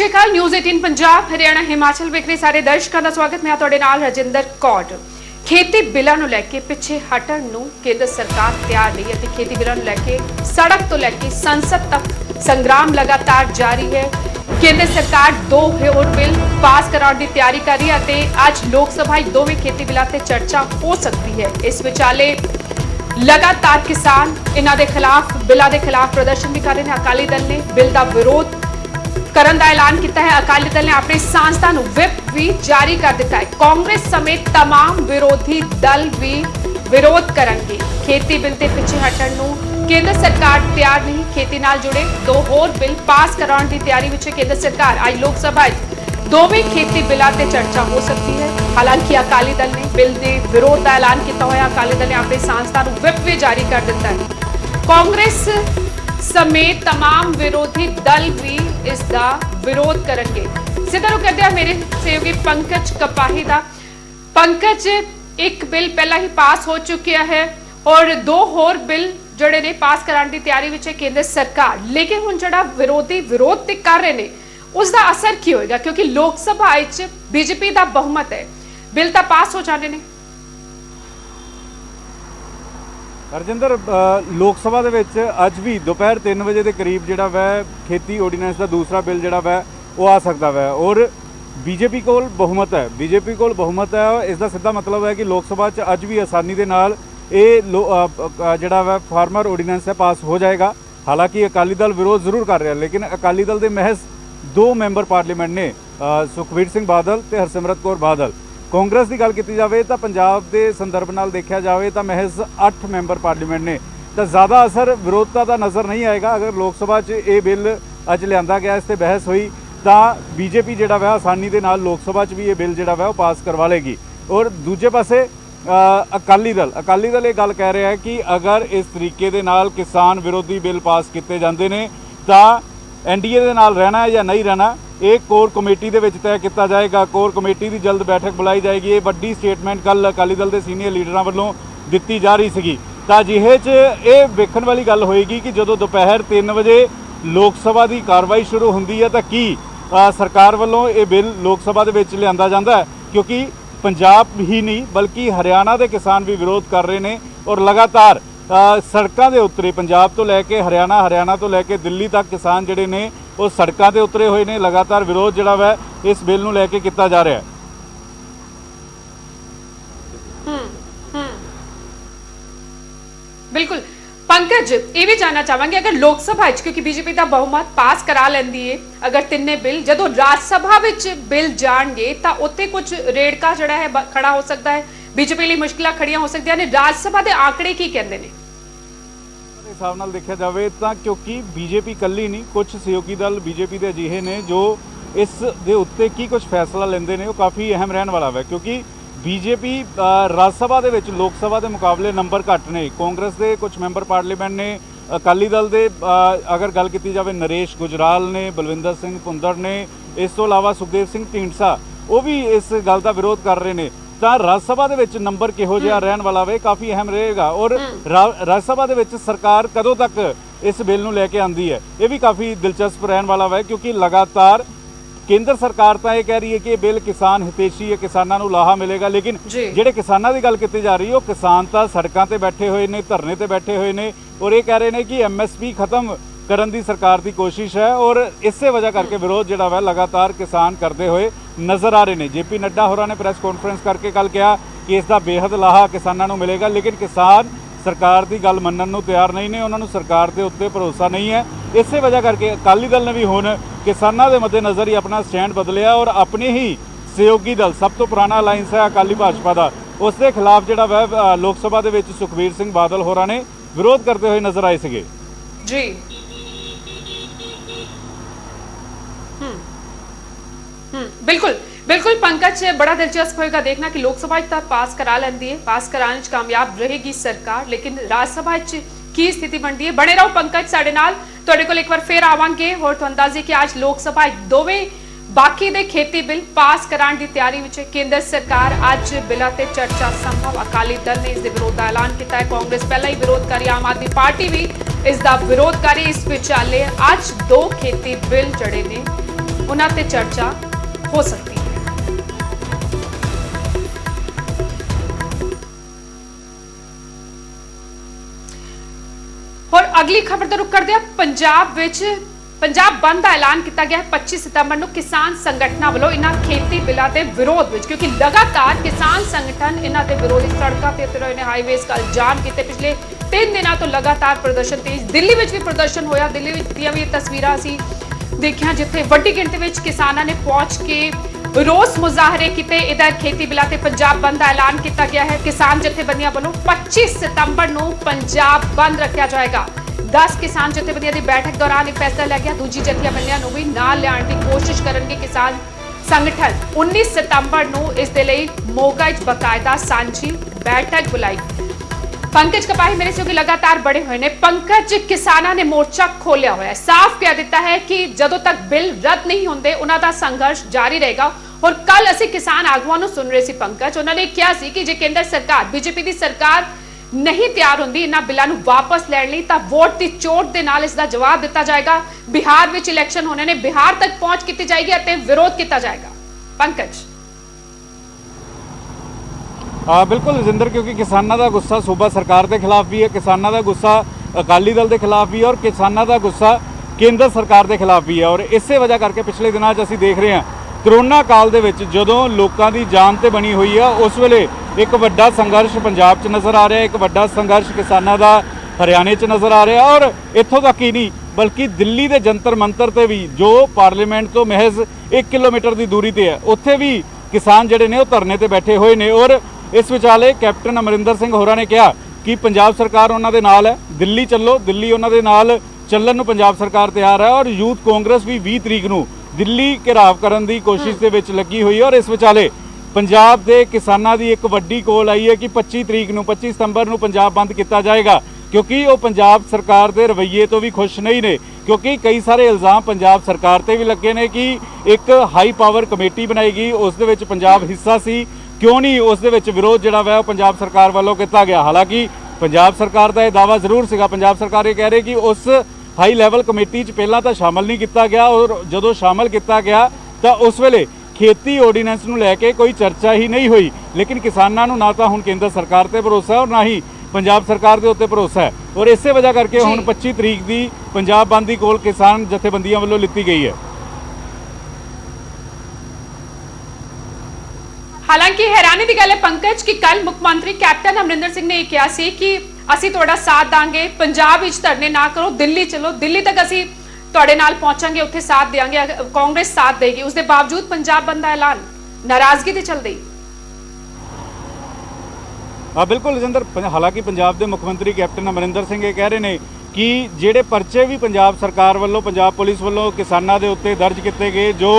श्री अकाल। न्यूज़ 18 पंजाब हरियाणा हिमाचल ਵੇਖ ਰਹੇ ਸਾਰੇ ਦਰਸ਼ਕਾਂ ਦਾ ਸਵਾਗਤ। ਮੈਂ ਤੁਹਾਡੇ ਨਾਲ ਰਜਿੰਦਰ ਕੌਰ। ਖੇਤੀ ਬਿੱਲਾਂ ਨੂੰ ਲੈ ਕੇ ਪਿੱਛੇ ਹਟਣ ਨੂੰ ਕੇਂਦਰ ਸਰਕਾਰ ਤਿਆਰ ਨਹੀਂ ਅਤੇ ਖੇਤੀ ਬਿੱਲਾਂ ਨੂੰ ਲੈ ਕੇ ਸੜਕ ਤੋਂ ਲੈ ਕੇ ਸੰਸਦ ਤੱਕ ਸੰਗਰਾਮ ਲਗਾਤਾਰ ਜਾਰੀ ਹੈ। ਕੇਂਦਰ ਸਰਕਾਰ ਦੋ ਹੋਰ ਬਿੱਲ ਪਾਸ ਕਰਾਉਣ ਦੀ ਤਿਆਰੀ ਕਰ ਰਹੀ ਹੈ ਅਤੇ ਅੱਜ ਲੋਕ ਸਭਾ ਦੋਵੇਂ ਖੇਤੀ ਬਿੱਲਾਂ ਤੇ ਚਰਚਾ ਹੋ ਸਕਦੀ ਹੈ। ਇਸ ਵਿਚਾਲੇ लगातार किसान इन्हां दे खिलाफ बिलों के खिलाफ प्रदर्शन भी कर रहे हैं। अकाली दल ने बिल का विरोध करने का ऐलान किया है। अकाली दल ने अपने सांसदां नूं व्हिप भी जारी कर दिता है। कांग्रेस समेत तमाम विरोधी दल भी विरोध करेंगे। खेती बिल के पिछे हटण नूं केंद्र सरकार तैयार नहीं। खेती नाल जुड़े दो होर बिल पास कराउण दी तैयारी विच केंद्र सरकार आज लोक सभा दोवें खेती बिलों से चर्चा हो सकती है। हालांकि अकाली दल ने बिल के विरोध का ऐलान किया हुआ। अकाली दल ने अपने सांसदां नूं व्हिप भी जारी कर दिता है। कांग्रेस समेत तमाम विरोधी दल भी इसका विरोध करेंगे। सीधा रुख करते हैं मेरे सहयोगी पंकज कपाही का। पंकज, एक बिल पहला ही पास हो चुका है और दो होर बिल जोड़े ने पास कराने की तैयारी में केंद्र सरकार, लेकिन हुण जिहड़ा विरोधी विरोध ते कर रहे हैं उसका असर की होएगा, क्योंकि लोक सभा बीजेपी का बहुमत है, बिल तो पास हो जाने ने। रजिंदर, लोक सभा दे विच अज भी दोपहर 3 बजे के करीब जिहड़ा वै खेती ऑर्डीनेंस का दूसरा बिल जिहड़ा वै वो आ सकता वै और बीजेपी कोल बहुमत है। बीजेपी कोल बहुमत है। इसका सीधा मतलब है कि लोक सभा च अज भी आसानी के नाल जिहड़ा वै फार्मर ऑर्डीनेंस है पास हो जाएगा। हालांकि अकाली दल विरोध जरूर कर रहा है, लेकिन अकाली दल के महज दो मैंबर पार्लीमेंट ने, सुखबीर सिंह बादल ते हरसिमरत कौर बादल। कांग्रेस की गल की जाए तो पंजाब के संदर्भ नाल देखा जाए तो महज 8 मैंबर पार्लीमेंट ने, तो ज़्यादा असर विरोधता का नज़र नहीं आएगा। अगर लोक सभा ये बिल अज लिया गया, इस पर बहस हुई तो बीजेपी जिहड़ा वै आसानी के नाल लोक सभा भी ये बिल जिहड़ा वै पास करवा लेगी। और दूजे पासे अकाली दल ये गल कह रहा है कि अगर इस तरीके दे नाल किसान विरोधी बिल पास किए जाते हैं तो एनडीए के नाल रहना है या नहीं रहना, एक कोर कमेटी के तय किया जाएगा। कोर कमेटी की जल्द बैठक बुलाई जाएगी। ये वड्डी स्टेटमेंट कल अकाली दल के सीनियर लीडरों वालों दी जा रही सी। तो अजिहे ये वेखण वाली गल होएगी कि जो दोपहर 3 बजे लोक सभा की कार्रवाई शुरू होंदी है तो की सरकार वालों ये बिल लोक सभा के लिया जाता है, क्योंकि पंजाब ही नहीं बल्कि हरियाणा के किसान भी विरोध कर रहे हैं और लगातार सड़कों के उतरे पंजाब तो लैके हरियाणा तो लैके दिल्ली तक किसान जिहड़े ने वो सड़कों के उतरे हुए ने। लगातार विरोध जिहड़ा वै इस बिल नूं लैके किया जा रहा है। बिल्कुल पंकज, ये भी जानना चाहांगे अगर लोक सभा क्योंकि बीजेपी का बहुमत पास करा लैंदी है, अगर तिन्ने बिल जदों राज सभा बिल जाणगे तो उत्थे कुछ रेड़का जिहड़ा है खड़ा हो सकता है, बीजेपी लिए मुश्किलां खड़ियां हो सकदियां ने। राज सभा के आंकड़े की कहंदे ने हिसाब नाल देखा जाए तो, क्योंकि बीजेपी कल्ली नहीं, कुछ सहयोगी दल बीजेपी के अजिहे ने जो इस दे उत्ते की कुछ फैसला लेंदे ने वो काफ़ी अहम रहने वाला है, क्योंकि बीजेपी राज सभा के लोक सभा के मुकाबले नंबर घट ने। कांग्रेस के कुछ मैंबर पार्लीमेंट ने, अकाली दल के अगर गल की जाए नरेश गुजराल ने, बलविंदर सिंह भुंदड़ ने, इस तो इलावा सुखदेव सिंह ढींडसा वो भी इस गल का विरोध कर रहे हैं। तो राज सभा के नंबर किहो जिहा रहन वाला वे काफ़ी अहम रहेगा और राज सभा के सरकार कदों तक इस बिल नूं लैके आंदी है ये भी काफ़ी दिलचस्प रहन वाला वे, क्योंकि लगातार केंद्र सरकार तो यह कह रही है कि बिल किसान हितैषी है, किसानों को लाहा मिलेगा, लेकिन जिहड़े किसानों की गल की जा रही है वो किसान तो सड़कों पर बैठे हुए हैं, धरने पर बैठे हुए हैं और ये कह रहे हैं कि MSP खत्म करन दी सरकार की कोशिश है और इसे वजह करके विरोध जिहड़ा वै लगातार किसान करते हुए नज़र आ रहे हैं। JP नड्डा होरां ने प्रेस कॉन्फ्रेंस करके कल कहा कि इसका बेहद लाहा किसानों को मिलेगा, लेकिन किसान सरकार की गल मनण नूं तैयार नहीं ने, उन्होंने सरकार के उत्ते भरोसा नहीं है। इस वजह करके अकाली दल ने भी हुण किसानों के मद्देनज़र ही अपना स्टैंड बदलिया और अपने ही सहयोगी दल, सब तो पुराना अलायंस है अकाली भाजपा का, उसके खिलाफ जिहड़ा वै लोक सभा के सुखबीर सिंह बादल होरां ने विरोध करते हुए नजर आए थे। जी बिल्कुल बिल्कुल पंकज, बड़ा दिलचस्प होगा देखना कि लोकसभा तक पास करा लेंदी है, पास कराने कामयाब रहेगी सरकार, लेकिन राजसभा की स्थिति बनती है। बने रहो पंकज साडे नाल, तुहाडे कोल एक बार फिर आवांगे होर तुहानूं दस दईए कि आज लोकसभा दोवें बाकी दे खेती बिल पास कराने की तैयारी में केंद्र सरकार अज बिलों ते चर्चा संभव। अकाली दल ने इसके विरोध का ऐलान किया है, कांग्रेस पहला ही विरोध करी, आम आदमी पार्टी भी इसका विरोध करी। इस विचाले अज दो खेती बिल जड़े ने ਉਹਨਾਂ ਤੇ ਚਰਚਾ ਹੋ ਸਕਦੀ ਹੈ। और अगली खबर तो रुक कर दिया पंजाब बंद का ऐलान किया गया है 25 सितंबर ਨੂੰ किसान संगठनों ਵੱਲੋਂ इन्हां खेती बिलों के विरोध में, क्योंकि लगातार किसान संगठन इन्हां दे विरोधी सड़कों ते उतरे ने हाईवेज कल जाम किए। पिछले 3 दिनों तो लगातार प्रदर्शन तेज दिल्ली में भी प्रदर्शन होया। दिल्ली ਦੀਆਂ भी तस्वीरां असीं देखिया जिथे वड्डी गिणती में किसानों ने पहुंच के रोस मुजाहरे किए। इधर खेती बिलों ते पंजाब बंद का ऐलान किया गया है। किसान जथेबंदियां वालों 25 सितंबर ਨੂੰ पंजाब बंद रखा जाएगा। 10 किसान जथेबंदियां की बैठक दौरान एक फैसला लिया गया। दूजी जथेबंदियां नूं भी नाल लियाउण दी कोशिश करनगे किसान संगठन। 19 सितंबर ਨੂੰ इस दे लई मोगा च बकायदा सांझी बैठक बुलाई। पंकज कपाही मेरे सहयोगी लगातार बड़े हुए ने। पंकज, किसानों ने मोर्चा खोलिया हुआ है, साफ कह दिता है कि जदों तक बिल रद्द नहीं होंदे उन्हां दा संघर्ष जारी रहेगा। और कल असीं किसान आगुआं नूं सुन रहे सी पंकज, उन्होंने कहा सी कि जे केंद्र सरकार बीजेपी की सरकार नहीं तैयार होंदी इन्हां बिलों नूं वापस लैण लई तां वोट की चोट दे नाल इसदा जवाब दिता जाएगा। बिहार विच इलैक्शन होने ने, बिहार तक पहुंच की जाएगी अते विरोध किया जाएगा। पंकज बिल्कुल रजिंदर, क्योंकि किसानों का गुस्सा सूबा सरकार के खिलाफ भी है, किसानों का गुस्सा अकाली दल के खिलाफ भी है और किसानों का गुस्सा केंद्र सरकार के खिलाफ भी है। और इस वजह करके पिछले दिनों असीं देख रहे हैं करोना काल दे विच जदों लोकां दी जान ते बनी हुई है, उस वेले एक वड्डा संघर्ष पंजाब च नज़र आ रहा है, एक वड्डा संघर्ष किसानों का हरियाणे च नज़र आ रहा है। और इत्थों तक ही नहीं बल्कि दिल्ली के जंतर मंतर ते भी जो पार्लीमेंट तो महज 1 किलोमीटर की दूरी पर है, उत्थे भी किसान जिहड़े ने धरने ते बैठे हुए ने। और इस विचाले कैप्टन अमरिंदर सिंह होरां ने कहा कि पंजाब सरकार उन्हां दे नाल है, दिल्ली चलो, दिल्ली उन्हां दे नाल ਚੱਲਣ ਨੂੰ पंजाब सरकार तैयार है। और यूथ कांग्रेस भी 20 तरीक ਨੂੰ दिल्ली घेराव करने की कोशिश ਦੇ ਵਿੱਚ ਲੱਗੀ ਹੋਈ है। और इस ਵਿਚਾਲੇ पंजाब के किसानों की एक वड्डी कॉल आई है कि 25 तरीक ਨੂੰ 25 सितंबर ਨੂੰ पंजाब बंद किया जाएगा, क्योंकि वो पंजाब सरकार के रवैये तो भी खुश नहीं ने। क्योंकि कई सारे इल्ज़ाम पंजाब सरकार ते भी लगे ने कि एक हाई पावर कमेटी बनाएगी, उस दे विच पंजाब हिस्सा सी, क्यों नहीं उस दे विच विरोध जिहड़ा वह पंजाब सरकार वालों किया गया। हालांकि पंजाब सरकार का यह दावा जरूर सीगा, पंजाब सरकार ये कह रही कि उस हाई लैवल कमेटी च पहला तो शामिल नहीं किया गया और जदों शामिल किया गया तो उस वेले खेती ऑर्डीनेंस नूं लैके कोई चर्चा ही नहीं हुई। लेकिन किसानों नूं ना तो हुण केंद्र सरकार ते भरोसा है और ना ही पंजाब सरकार के उत्ते भरोसा है। और इस वजह करके हुण 25 तरीक की पंजाब बंद की कॉल किसान जथेबंदियां वालों लिती गई है। हालांकि हैरानी की गल है पंकज कि कल मुख्यमंत्री कैप्टन अमरिंदर सिंह ने यह कहा सी कि असीं तुहाडा साथ दांगे, पंजाब विच धरने ना करो, दिल्ली चलो, दिल्ली तक असीं तुहाडे नाल पहुंचांगे, उत्थे साथ देंगे, कांग्रेस साथ देगी। उसके बावजूद पंजाब बंद का ऐलान नाराजगी ते चलदी। हाँ बिल्कुल रजिंदर, हालांकि पंजाब के मुख्यमंत्री कैप्टन अमरिंदर सिंह ये कह रहे हैं कि जिहड़े परचे भी पंजाब सरकार वालों पंजाब पुलिस वालों किसानों के उत्ते दर्ज किए गए, जो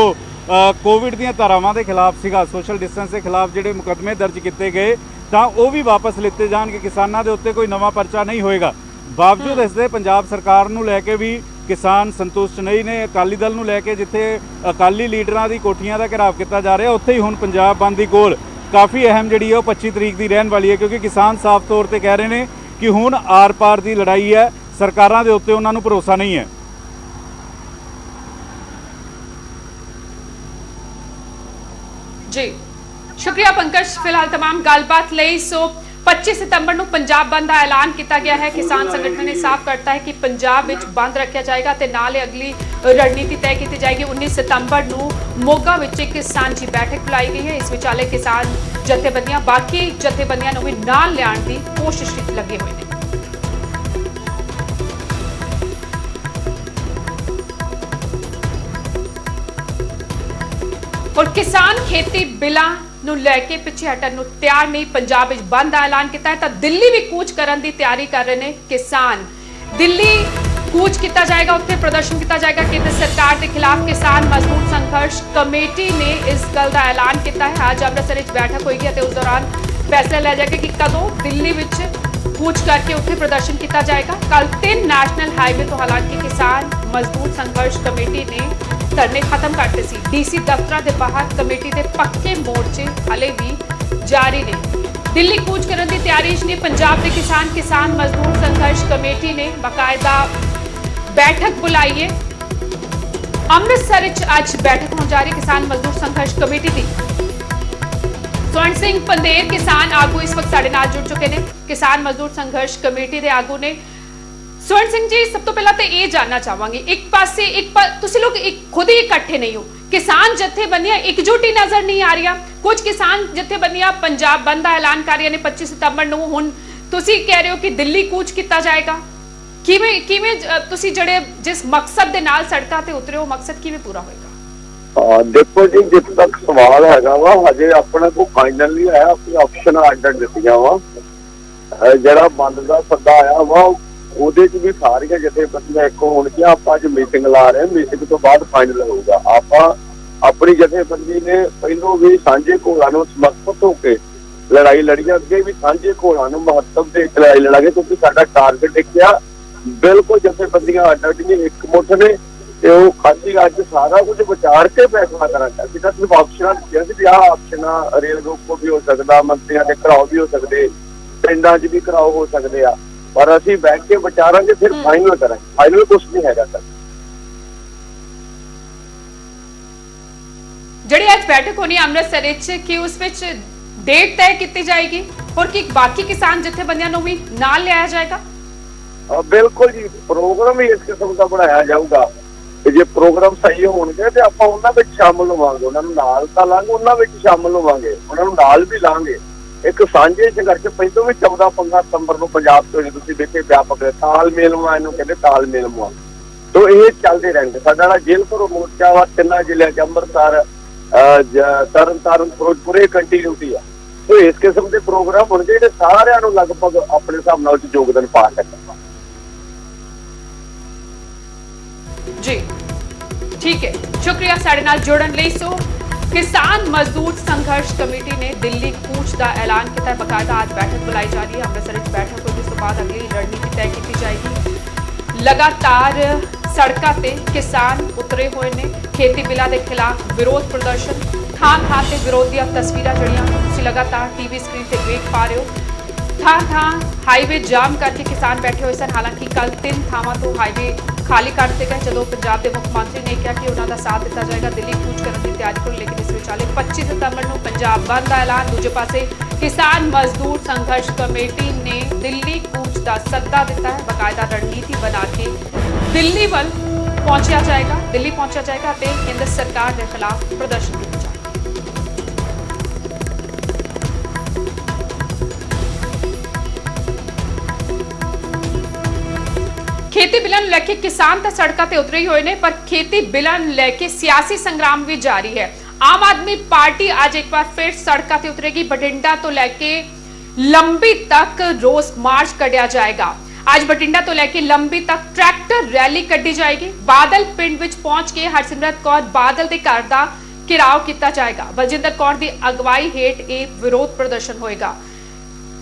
कोविड ਦੀਆਂ ਧਾਰਾਵਾਂ ਦੇ ਖਿਲਾਫ ਸੀਗਾ, सोशल डिस्टेंस के खिलाफ ਜਿਹੜੇ मुकदमे दर्ज किए गए ਤਾਂ ਉਹ ਵੀ ਵਾਪਸ ਲਿੱਤੇ ਜਾਣਗੇ, ਕਿਸਾਨਾਂ ਦੇ ਉੱਤੇ ਕੋਈ ਨਵਾਂ ਪਰਚਾ ਨਹੀਂ ਹੋਏਗਾ। ਬਾਵਜੂਦ ਇਸ ਦੇ ਪੰਜਾਬ ਸਰਕਾਰ ਨੂੰ ਲੈ ਕੇ ਵੀ ਕਿਸਾਨ ਸੰਤੁਸ਼ਟ ਨਹੀਂ ਨੇ। ਅਕਾਲੀ ਦਲ ਨੂੰ ਲੈ ਕੇ ਜਿੱਥੇ ਅਕਾਲੀ ਲੀਡਰਾਂ ਦੀ ਕੋਠੀਆਂ ਦਾ ਘਿਰਾਵ ਕੀਤਾ ਜਾ ਰਿਹਾ, ਉੱਥੇ ਹੀ ਹੁਣ ਪੰਜਾਬ ਬੰਦ ਦੀ ਕੋਲ ਕਾਫੀ ਅਹਿਮ ਜਿਹੜੀ ਹੈ ਉਹ 25 ਤਰੀਕ ਦੀ ਰਹਿਣ ਵਾਲੀ ਹੈ, ਕਿਉਂਕਿ ਕਿਸਾਨ ਸਾਫ਼ ਤੌਰ ਤੇ ਕਹਿ ਰਹੇ ਨੇ ਕਿ ਹੁਣ ਆਰ-ਪਾਰ ਦੀ ਲੜਾਈ ਹੈ, ਸਰਕਾਰਾਂ ਦੇ ਉੱਤੇ ਉਹਨਾਂ ਨੂੰ ਭਰੋਸਾ ਨਹੀਂ ਹੈ। जी शुक्रिया पंकज, फिलहाल तमाम गलबात लई। सो 25 सितंबर ਨੂੰ पंजाब बंद का ऐलान किया गया है। किसान संगठन ने साफ करता है कि पंजाब विच बंद रखा जाएगा ते नाल अगली रणनीति तय की जाएगी। 19 सितंबर ਨੂੰ मोगा विच एक सांझी बैठक बुलाई गई है। इस विचाले किसान जथेबंदियां बाकी जथेबंदियां नूं भी नाल लियाउण दी कोशिश विच लगे हुए हैं। और किसान खेती बिलों ਨੂੰ ਲੈ ਕੇ ਪਿੱਛੇ ਹਟਣ ਨੂੰ ਤਿਆਰ ਨਹੀਂ। ਪੰਜਾਬ ਵਿੱਚ ਬੰਦ ਦਾ ਐਲਾਨ ਕੀਤਾ ਹੈ ਤਾਂ ਦਿੱਲੀ ਵੀ ਕੂਚ ਕਰਨ ਦੀ ਤਿਆਰੀ ਕਰ ਰਹੇ ਨੇ ਕਿਸਾਨ। ਦਿੱਲੀ ਕੂਚ ਕੀਤਾ ਜਾਏਗਾ, ਉੱਥੇ ਪ੍ਰਦਰਸ਼ਨ ਕੀਤਾ ਜਾਏਗਾ ਕੇਂਦਰ ਸਰਕਾਰ ਦੇ ਖਿਲਾਫ। ਕਿਸਾਨ ਮਜ਼ਦੂਰ ਸੰਘਰਸ਼ ਕਮੇਟੀ ਨੇ ਇਸ ਗੱਲ ਦਾ ਐਲਾਨ ਕੀਤਾ ਹੈ। ਅੱਜ ਅੰਮ੍ਰਿਤਸਰ ਵਿੱਚ ਬੈਠਕ ਹੋਏਗੀ ਅਤੇ ਉਸ ਦੌਰਾਨ ਫੈਸਲਾ ਲਿਆ ਜਾਏਗਾ ਕਿ ਕਦੋਂ ਦਿੱਲੀ ਵਿੱਚ ਕੂਚ ਕਰਕੇ ਉੱਥੇ ਪ੍ਰਦਰਸ਼ਨ ਕੀਤਾ ਜਾਏਗਾ। ਕੱਲ 3 ਨੈਸ਼ਨਲ ਹਾਈਵੇ ਤੋਂ ਹਾਲਾਂਕਿ ਕਿਸਾਨ ਮਜ਼ਦੂਰ ਸੰਘਰਸ਼ ਕਮੇਟੀ ਨੇ धरने खत्म करते सी। डीसी दफ्तर के बाहर कमेटी के पक्के मोर्चे हाले भी जारी ने। दिल्ली कूच करने की तैयारी ने पंजाब के किसान मजदूर संघर्ष कमेटी ने बाकायदा बैठक बुलाई है ਅੰਮ੍ਰਿਤਸਰ ਵਿੱਚ ਅੱਜ ਬੈਠਕ ਹੋਣ ਜਾ ਰਹੀ ਕਿਸਾਨ ਮਜ਼ਦੂਰ ਸੰਘਰਸ਼ ਕਮੇਟੀ ਦੀ। स्वर्ण सिंह पंदेर किसान आगू इस वक्त साडे नाल जुड़ चुके हैं। किसान मजदूर संघर्ष कमेटी के आगू ने स्वर्ण सिंह जी, सब तो पहला तो ये जानना चाहांगी, एक पासे तुसी लोग खुद ही इकट्ठे नहीं हो, किसान जथेबंदियां एकजुट ही नजर नहीं आ रही। कुछ किसान जथेबंदियां पंजाब बंद का ऐलान कर रही ने 25 सितंबर ਨੂੰ ਹੁਣ ਤੁਸੀਂ कह रहे हो कि दिल्ली कूच किया जाएगा। किवें तुसी जड़े जिस मकसद के नाल सड़कों ते उतरे हो, मकसद किवें पूरा होएगा? देखो जी, जित तक सवाल हैगा वा हजे अपने को फाइनल नहीं आया, अपनी ऑप्शन आर्डर दित्तियां वा, जरा बंद का सद्दा आया वा ਉਹਦੇ ਚ ਵੀ ਸਾਰੀਆਂ ਜਥੇਬੰਦੀਆਂ ਇੱਕ ਹੋਣਗੀਆਂ। ਆਪਾਂ ਅੱਜ ਮੀਟਿੰਗ ਲਾ ਰਹੇ ਹਾਂ, ਮੀਟਿੰਗ ਤੋਂ ਬਾਅਦ ਫਾਈਨਲ ਹੋਊਗਾ। ਆਪਾਂ ਆਪਣੀ ਜਥੇਬੰਦੀ ਨੇ ਪਹਿਲੋਂ ਵੀ ਸਾਂਝੇ ਘੋਲਾਂ ਨੂੰ ਸਮਰਪਿਤ ਹੋ ਕੇ ਲੜਾਈ ਲੜੀ, ਅੱਗੇ ਵੀ ਸਾਂਝੇ ਘੋਲਾਂ ਨੂੰ ਮਹੱਤਵ ਦੇ ਕੇ ਲੜਾਈ ਲੜਾਂਗੇ, ਕਿਉਂਕਿ ਸਾਡਾ ਟਾਰਗੇਟ ਇੱਕ ਆ। ਬਿਲਕੁਲ ਜਥੇਬੰਦੀਆਂ ਅੱਡ ਨਹੀਂ, ਇੱਕ ਮੁੱਠ ਨੇ ਤੇ ਉਹ ਖਾਲੀ ਅੱਜ ਸਾਰਾ ਕੁਝ ਵਿਚਾਰ ਕੇ ਫੈਸਲਾ ਕਰਾਂਗੇ। ਅਸੀਂ ਤਾਂ ਸਿਰਫ ਆਪਸ਼ਨਾਂ ਦਿੱਤੀਆਂ ਸੀ ਵੀ ਆਹ ਆਪਸ਼ਨਾਂ ਰੇਲ ਰੋਕੋ ਵੀ ਹੋ ਸਕਦਾ, ਮੰਤਰੀਆਂ ਦੇ ਘਰਾਓ ਵੀ ਹੋ ਸਕਦੇ, ਪਿੰਡਾਂ 'ਚ ਵੀ ਘਰਾਓ ਹੋ ਸਕਦੇ ਆ, ਪਰ ਅਸੀਂ ਬੈਠ ਕੇ ਵਿਚਾਰਾਂਗੇ, ਫਿਰ ਫਾਈਨਲ ਕਰਾਂਗੇ। ਫਾਈਨਲ ਕੁਛ ਨਹੀਂ ਹੈਗਾ ਸਰ। ਜਿਹੜੀ ਅੱਜ ਬੈਠਕ ਹੋਣੀ ਅੰਮ੍ਰਿਤਸਰ ਵਿੱਚ, ਕਿ ਉਸ ਵਿੱਚ ਡੇਟ ਤੈਅ ਕੀਤੀ ਜਾਏਗੀ ਔਰ ਕਿ ਬਾਕੀ ਕਿਸਾਨ ਜਥੇਬੰਦੀਆਂ ਨੂੰ ਵੀ ਨਾਲ ਲਿਆਇਆ ਜਾਏਗਾ? ਬਿਲਕੁਲ ਜੀ, ਪ੍ਰੋਗਰਾਮ ਹੀ ਇਸ ਕਿਸਮ ਦਾ ਬਣਾਇਆ ਜਾਊਗਾ ਕਿ ਜੇ ਪ੍ਰੋਗਰਾਮ ਸਹੀ ਹੋਣਗੇ ਤੇ ਆਪਾਂ ਉਹਨਾਂ ਵਿੱਚ ਸ਼ਾਮਲ ਹੋਵਾਂਗੇ। ਉਹਨਾਂ ਨੂੰ ਨਾਲ ਤਾਂ ਲਾਂਗੇ, ਉਹਨਾਂ ਵਿੱਚ ਸ਼ਾਮਲ ਹੋਵਾਂਗੇ, ਉਹਨਾਂ ਨੂੰ ਨਾਲ ਵੀ ਲਾਂਗੇ। ਇੱਕ ਸਾਂਝੇ ਸੰਘਰਸ਼ ਪਹਿਲੋਂ ਵੀ 14-15 ਸਤੰਬਰ ਨੂੰ ਪੰਜਾਬ ਤੋਂ ਤੁਸੀਂ ਦੇਖੇ ਵਿਆਪਕ ਤਾਲਮੇਲ ਵਾ, ਇਹਨੂੰ ਕਹਿੰਦੇ ਤਾਲਮੇਲ ਵਾ। ਤੋ ਇਹ ਚੱਲਦੇ ਰਹਿਣਗੇ। ਸਾਡਾ ਜਿਹੜਾ ਜੇਲ੍ਹ ਤੋਂ ਮੋਰਚਾ ਵਾ 3 ਜ਼ਿਲ੍ਹਿਆਂ 'ਚ ਅੰਮ੍ਰਿਤਸਰ, ਤਰਨਤਾਰਨ, ਫਿਰੋਜ਼ਪੁਰ, ਕੰਟੀਨਿਊਟੀ ਆ। ਤੋ ਇਸ ਕਿਸਮ ਦੇ ਪ੍ਰੋਗਰਾਮ ਹੋਣਗੇ ਜਿਹੜੇ ਸਾਰਿਆਂ ਨੂੰ ਲਗਭਗ ਆਪਣੇ ਹਿਸਾਬ ਨਾਲ ਯੋਗਦਾਨ ਪਾ ਸਕਣ। जी ठीक है, शुक्रिया साडे नाल जोड़न लई। सो किसान मजदूर संघर्ष कमेटी ने दिल्ली कूच का ऐलान किया। बकायदा आज बैठक बुलाई जा रही है, अमृतसर में बैठक होगी, उस तो बाद अगली रणनीति तय की जाएगी। लगातार सड़कों ते किसान उतरे हुए ने, खेती बिलों के खिलाफ विरोध प्रदर्शन, थां ते विरोध दी तस्वीरां जड़ियां तुसीं लगातार टीवी स्क्रीन ते वेख पा रहे हो। थां हाईवे जाम करके किसान बैठे हुए सन। हालांकि कल 3 ਥਾਵਾਂ ਤੋਂ हाईवे खाली कर दिए गए, ਜਦੋਂ पंजाब के मुख्यमंत्री ने कहा कि उन्होंने साथ दिता जाएगा दिल्ली कूच करने की तैयारी को, लेकिन इस विचाले 25 सितंबर ਨੂੰ पंजाब बंद का ऐलान। दूजे पासे किसान मजदूर संघर्ष कमेटी ने दिल्ली कूच का सद्दा दिता है। बकायदा रणनीति बना के दिल्ली ਵੱਲ पहुंचा जाएगा, दिल्ली पहुंचा जाएगा ਤੇ केंद्र सरकार के खिलाफ प्रदर्शन किया जाएगा। खेती बिलों ਨੂੰ ਲੈ ਕੇ किसान तो सड़कों ਤੇ उतरे ही हुए ने, पर खेती बिलों ਨੂੰ ਲੈ ਕੇ सियासी संग्राम भी जारी है। आम आदमी पार्टी आज एक बार फिर सड़कों ਤੇ उतरेगी। बठिंडा तो लैके लंबी तक रोस मार्च कढ़िया जाएगा। आज बठिंडा तो लैके लंबी तक ट्रैक्टर रैली कढ़ी जाएगी। बादल पिंड विच पहुंच के हरसिमरत कौर बादल के घर का घिराव किया जाएगा। बलजिंदर कौर की अगवाई हेठ यह विरोध प्रदर्शन होएगा।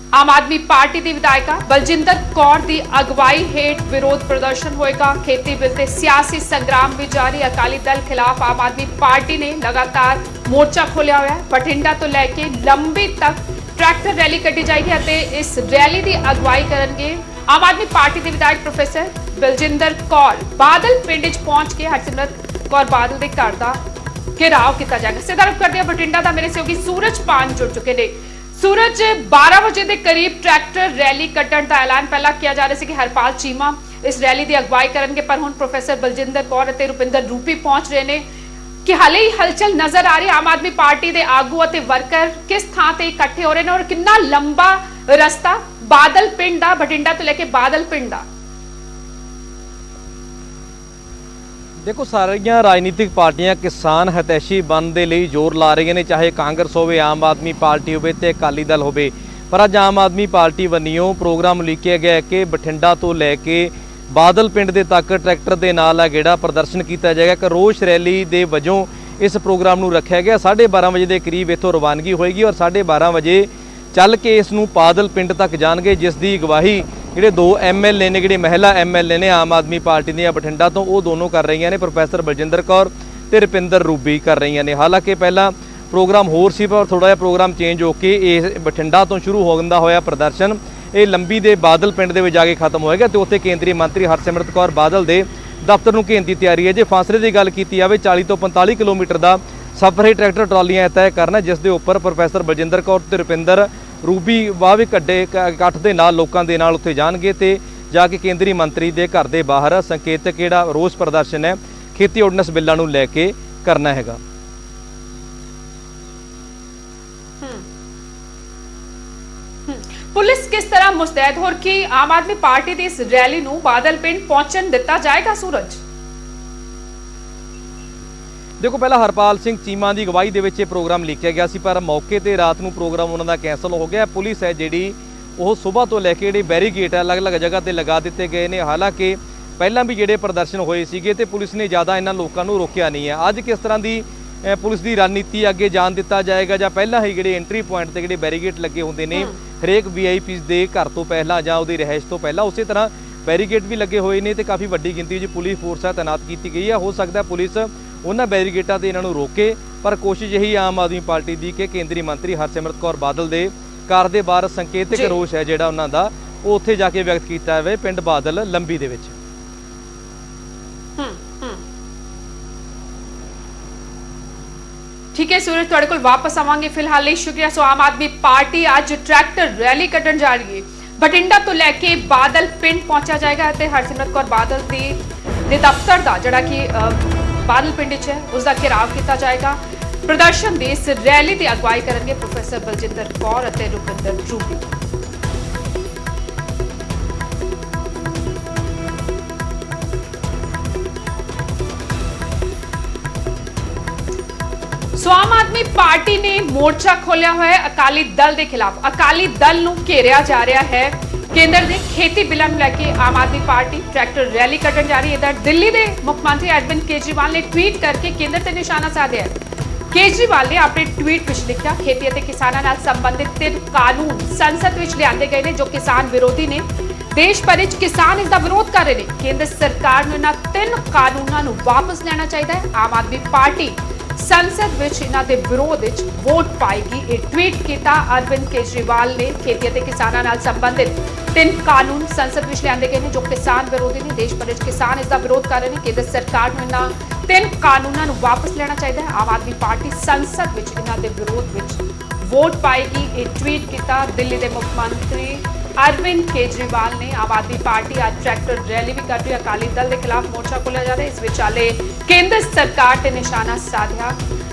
आम आदमी पार्टी की विधायिका बलजिंदर कौर की अगवाई हेठ विरोध प्रदर्शन होएगा। खेती बिल ते सियासी संग्राम भी जारी। अकाली दल खिलाफ आम आदमी पार्टी ने लगातार मोर्चा खोलिया हुआ है। बठिंडा तो लैके लंबी तक ट्रैक्टर रैली कढ़ी जाएगी और इस रैली की अगवाई करेंगे आम आदमी पार्टी के विधायक प्रोफेसर बलजिंदर कौर। बादल पिंड पहुंच के हरसिमरत कौर बादल के घर का घेराव किया जाएगा। सीधा रुख करते हैं बठिंडा का, मेरे सहयोगी सूरज पान जुड़ चुके हैं। सूरज, 12 बजे के करीब ट्रैक्टर रैली कट्टण का ऐलान पहला किया जा रहा है कि हरपाल चीमा इस रैली की अगवाई करेंगे, पर हुण प्रोफेसर बलजिंदर कौर और रुपिंदर रूपी पहुंच रहे हैं कि हाले ही हलचल नजर आ रही। आम आदमी पार्टी के आगू और वर्कर किस थां ते इकट्ठे हो रहे हैं और कितना लंबा रस्ता बादल पिंड का, बठिंडा तो लेके बादल पिंड का? देखो, सारियां राजनीतिक पार्टियां किसान हितैषी बनने के लिए जोर ला रही ने, चाहे कांग्रेस होवे, आम आदमी पार्टी होवे ते अकाली दल होवे। पर अज आम आदमी पार्टी वनियों प्रोग्राम लिखिया गया कि बठिंडा तो लैके बादल पिंड दे तक ट्रैक्टर के नाल गेड़ा प्रदर्शन किया जाएगा। एक रोष रैली के वजों इस प्रोग्राम नूं रखा गया। 12:30 बजे के करीब इत्थों रवानगी होएगी और 12:30 बजे चल के इस नूं बादल पिंड तक जाणगे, जिस दी अगवाही ਜਿਹੜੇ 2 MLA ने, ਜਿਹੜੀ महिला MLA ने आम आदमी पार्टी ਦੀਆਂ ਬਠਿੰਡਾ ਤੋਂ, ਉਹ ਦੋਨੋਂ ਕਰ ਰਹੀਆਂ ਨੇ। ਪ੍ਰੋਫੈਸਰ ਬਲਜਿੰਦਰ ਕੌਰ ਤੇ ਰੁਪਿੰਦਰ ਰੂਬੀ ਕਰ ਰਹੀਆਂ ਨੇ। ਹਾਲਾਂਕਿ ਪਹਿਲਾਂ ਪ੍ਰੋਗਰਾਮ ਹੋਰ ਸੀ, ਪਰ ਥੋੜਾ ਜਿਹਾ ਪ੍ਰੋਗਰਾਮ ਚੇਂਜ ਹੋ ਕੇ ਇਹ ਬਠਿੰਡਾ ਤੋਂ ਸ਼ੁਰੂ ਹੁੰਦਾ ਹੋਇਆ ਪ੍ਰਦਰਸ਼ਨ ਇਹ ਲੰਬੀ ਦੇ ਬਾਦਲ ਪਿੰਡ ਦੇ ਵਿੱਚ ਜਾ ਕੇ ਖਤਮ ਹੋਏਗਾ ਤੇ ਉੱਥੇ ਕੇਂਦਰੀ ਮੰਤਰੀ ਹਰਸਿਮਰਤ ਕੌਰ ਬਾਦਲ ਦੇ ਦਫ਼ਤਰ ਨੂੰ ਘੇਰਨ ਦੀ ਤਿਆਰੀ ਹੈ। ਜੇ ਫਾਸਲੇ ਦੀ ਗੱਲ ਕੀਤੀ ਜਾਵੇ 40 ਤੋਂ 45 ਕਿਲੋਮੀਟਰ ਦਾ ਸਫ਼ਰ ਹੀ ਟਰੈਕਟਰ ਟਰਾਲੀਆਂ ਤੈਅ ਕਰਨਾ, ਜਿਸ ਦੇ ਉੱਪਰ ਪ੍ਰੋਫੈਸਰ ਬਲਜਿੰਦਰ ਕੌਰ ਤੇ ਰੁਪਿੰਦਰ ਰੂਬੀ ਵਾਹ ਕੱਢੇ ਇਕੱਠ ਦੇ ਨਾਲ ਲੋਕਾਂ ਦੇ ਨਾਲ ਉੱਥੇ ਜਾਣਗੇ ਤੇ ਜਾ ਕੇ ਕੇਂਦਰੀ ਮੰਤਰੀ ਦੇ ਘਰ ਦੇ ਬਾਹਰ ਸੰਕੇਤਕ ਜਿਹੜਾ ਰੋਸ ਪ੍ਰਦਰਸ਼ਨ ਹੈ ਖੇਤੀ ਆਰਡੀਨੈਂਸ ਬਿੱਲਾਂ ਨੂੰ ਲੈ ਕੇ ਕਰਨਾ ਹੈਗਾ। ਪੁਲਿਸ ਕਿਸ ਤਰ੍ਹਾਂ ਮੁਸਤੈਦ ਹੋਰ ਕਿ ਆਮ ਆਦਮੀ ਪਾਰਟੀ ਦੀ ਇਸ ਰੈਲੀ ਨੂੰ ਬਾਦਲ ਪਿੰਡ ਪਹੁੰਚਣ ਦਿੱਤਾ ਜਾਏਗਾ? ਸੂਰਜ, ਦੇਖੋ ਪਹਿਲਾਂ ਹਰਪਾਲ ਸਿੰਘ ਚੀਮਾ ਦੀ ਅਗਵਾਈ ਦੇ ਵਿੱਚ ਇਹ ਪ੍ਰੋਗਰਾਮ ਲਿਖਿਆ ਗਿਆ ਸੀ, ਪਰ ਮੌਕੇ ਤੇ ਰਾਤ ਨੂੰ ਪ੍ਰੋਗਰਾਮ ਉਹਨਾਂ ਦਾ ਕੈਂਸਲ ਹੋ ਗਿਆ। ਪੁਲਿਸ ਹੈ ਜਿਹੜੀ ਉਹ ਸਵੇਰ ਤੋਂ ਲੈ ਕੇ ਜਿਹੜੇ ਬੈਰੀਗੇਟ ਹੈ ਅਲੱਗ-ਅਲੱਗ ਜਗ੍ਹਾ ਤੇ ਲਗਾ ਦਿੱਤੇ ਗਏ ਨੇ। ਹਾਲਾਂਕਿ ਪਹਿਲਾਂ ਵੀ ਜਿਹੜੇ ਪ੍ਰਦਰਸ਼ਨ ਹੋਏ ਸੀਗੇ ਤੇ ਪੁਲਿਸ ਨੇ ਜ਼ਿਆਦਾ ਇਹਨਾਂ ਲੋਕਾਂ ਨੂੰ ਰੋਕਿਆ ਨਹੀਂ ਹੈ। ਅੱਜ ਕਿਸ ਤਰ੍ਹਾਂ ਦੀ ਪੁਲਿਸ ਦੀ ਰਣਨੀਤੀ ਅੱਗੇ ਜਾਣ ਦਿੱਤਾ ਜਾਏਗਾ ਜਾਂ ਪਹਿਲਾਂ ਹੀ ਜਿਹੜੇ ਐਂਟਰੀ ਪੁਆਇੰਟ ਤੇ ਜਿਹੜੇ ਬੈਰੀਗੇਟ ਲੱਗੇ ਹੁੰਦੇ ਨੇ ਹਰੇਕ ਵੀਆਈਪੀਜ਼ ਦੇ ਘਰ ਤੋਂ ਪਹਿਲਾਂ ਜਾਂ ਉਹਦੀ ਰਿਹਾਇਸ਼ ਤੋਂ ਪਹਿਲਾਂ, ਉਸੇ ਤਰ੍ਹਾਂ ਬੈਰੀਗੇਟ ਵੀ ਲੱਗੇ ਹੋਏ ਨੇ ਤੇ ਕਾਫੀ ਵੱਡੀ ਗਿਣਤੀ ਵਿੱਚ ਪੁਲਿਸ ਫੋਰਸ ਹੈ ਤੈਨਾਤ ਕੀਤੀ ਗਈ ਹੈ। ਹੋ ਸਕਦਾ ਪੁਲਿਸ ਉਹਨਾਂ ਬੈਰੀਗੇਟਾਂ ਤੇ ਇਹਨਾਂ ਨੂੰ ਰੋਕੇ, ਪਰ ਕੋਸ਼ਿਸ਼ ਇਹੀ ਆਮ ਆਦਮੀ ਪਾਰਟੀ ਦੀ ਕਿ ਕੇਂਦਰੀ ਮੰਤਰੀ ਹਰਸਿਮਰਤ ਕੌਰ ਬਾਦਲ ਦੇ ਘਰ ਦੇ ਬਾਹਰ ਸੰਕੇਤਕ ਰੋਸ ਹੈ ਜਿਹੜਾ ਉਹਨਾਂ ਦਾ ਉਹ ਉੱਥੇ ਜਾ ਕੇ ਵਿਅਕਤ ਕੀਤਾ ਜਾਵੇ ਪਿੰਡ ਬਾਦਲ ਲੰਬੀ ਦੇ ਵਿੱਚ। ਠੀਕ ਹੈ ਸੂਰਜ, ਤੁਹਾਡੇ ਕੋਲ ਵਾਪਸ ਆਵਾਂਗੇ। ਫਿਲਹਾਲ ਲਈ ਸ਼ੁਕਰੀਆ। ਸੋ ਆਮ ਆਦਮੀ ਪਾਰਟੀ ਅੱਜ ਟਰੈਕਟਰ ਰੈਲੀ ਕੱਢਣ ਜਾ ਰਹੀ ਹੈ। ਬਠਿੰਡਾ ਤੋਂ ਲੈ ਕੇ ਬਾਦਲ ਪਿੰਡ ਪਹੁੰਚਿਆ ਜਾਏਗਾ ਅਤੇ ਹਰਸਿਮਰਤ ਕੌਰ ਬਾਦਲ ਦੇ ਦਫ਼ਤਰ ਦਾ ਜਿਹੜਾ ਕਿ ਬਾਦਲ ਪਿੰਡ 'ਚ ਹੈ ਉਸ ਦਾ ਘਿਰਾਵ ਕੀਤਾ ਜਾਏਗਾ। ਪ੍ਰਦਰਸ਼ਨ ਦੀ ਇਸ ਰੈਲੀ ਦੀ ਅਗਵਾਈ ਕਰਨਗੇ ਪ੍ਰੋਫੈਸਰ ਬਲਜਿੰਦਰ ਕੌਰ ਅਤੇ ਰੁਪਿੰਦਰ ਰੂਬੀ। ਸੋ ਆਮ ਆਦਮੀ ਪਾਰਟੀ ਨੇ ਮੋਰਚਾ ਖੋਲਿਆ ਹੋਇਆ ਹੈ ਅਕਾਲੀ ਦਲ ਦੇ ਖਿਲਾਫ। ਅਕਾਲੀ ਦਲ ਨੂੰ ਘੇਰਿਆ ਜਾ ਰਿਹਾ ਹੈ। ਕੇਂਦਰ ਦੇ ਖੇਤੀ ਬਿੱਲਾਂ ਨੂੰ ਲੈ ਕੇ Aam Aadmi party tractor rally ਕੱਢਣ ਜਾ ਰਹੀ ਹੈ। ਇਧਰ ਦਿੱਲੀ ਦੇ ਮੁੱਖ ਮੰਤਰੀ ਅਰਵਿੰਦ ਕੇਜਰੀਵਾਲ ਨੇ ਟਵੀਟ ਕਰਕੇ ਕੇਂਦਰ ਤੇ ਨਿਸ਼ਾਨਾ ਸਾਧਿਆ ਹੈ। ਕੇਜਰੀਵਾਲ ਨੇ ਆਪਣੇ ਟਵੀਟ ਵਿੱਚ ਲਿਖਿਆ, ਖੇਤੀ ਅਤੇ ਕਿਸਾਨਾਂ ਨਾਲ ਸੰਬੰਧਿਤ 3 ਕਾਨੂੰਨ ਸੰਸਦ ਵਿੱਚ ਲਿਆਂਦੇ ਗਏ ਨੇ ਜੋ ਕਿਸਾਨ ਵਿਰੋਧੀ ਨੇ। ਦੇਸ਼ ਭਰ ਵਿੱਚ ਕਿਸਾਨ ਇਸ ਦਾ ਵਿਰੋਧ ਕਰ ਰਹੇ ਨੇ। ਕੇਂਦਰ ਸਰਕਾਰ ਨੂੰ ਇਹਨਾਂ 3 ਕਾਨੂੰਨਾਂ ਨੂੰ ਵਾਪਸ ਲੈਣਾ ਚਾਹੀਦਾ ਹੈ। ਆਮ ਆਦਮੀ ਪਾਰਟੀ ਸੰਸਦ ਵਿੱਚ ਇਹਨਾਂ ਦੇ ਵਿਰੋਧ ਵਿੱਚ ਵੋਟ ਪਾਏਗੀ। ਇਹ ਟਵੀਟ ਕੀਤਾ ਅਰਵਿੰਦ ਕੇਜਰੀਵਾਲ ਨੇ। ਖੇਤੀ ਅਤੇ ਕਿਸਾਨਾਂ ਨਾਲ ਸੰਬੰਧਿਤ 3 ਕਾਨੂੰਨ ਸੰਸਦ ਵਿੱਚ ਲਿਆਂਦੇ ਗਏ ਨੇ ਜੋ ਕਿਸਾਨ ਵਿਰੋਧੀ ਨੇ। ਦੇਸ਼ ਭਰ ਵਿੱਚ ਕਿਸਾਨ ਇਸ ਦਾ ਵਿਰੋਧ ਕਰ ਰਹੇ ਨੇ। ਕੇਂਦਰ ਸਰਕਾਰ ਨੂੰ ਇਹਨਾਂ 3 ਕਾਨੂੰਨਾਂ ਨੂੰ ਵਾਪਸ ਲੈਣਾ ਚਾਹੀਦਾ ਹੈ। ਆਮ ਆਦਮੀ ਪਾਰਟੀ ਸੰਸਦ ਵਿੱਚ ਇਹਨਾਂ ਦੇ ਵਿਰੋਧ ਵਿੱਚ ਵੋਟ ਪਾਏਗੀ। ਇਹ ਟਵੀਟ ਕੀਤਾ ਦਿੱਲੀ ਦੇ ਮੁੱਖ ਮੰਤਰੀ ਅਰਵਿੰਦ ਕੇਜਰੀਵਾਲ ਨੇ। ਆਮ ਆਦਮੀ ਪਾਰਟੀ ਅੱਜ ਟਰੈਕਟਰ ਰੈਲੀ ਵੀ ਕਰ ਰਹੀ ਹੈ। ਅਕਾਲੀ ਦਲ ਦੇ ਖਿਲਾਫ ਮੋਰਚਾ ਖੋਲ੍ਹਿਆ ਜਾ ਰਿਹਾ ਹੈ। ਇਸ ਵਿਚਾਲੇ ਕੇਂਦਰ ਸਰਕਾਰ ਤੇ ਨਿਸ਼ਾਨਾ ਸਾਧਿਆ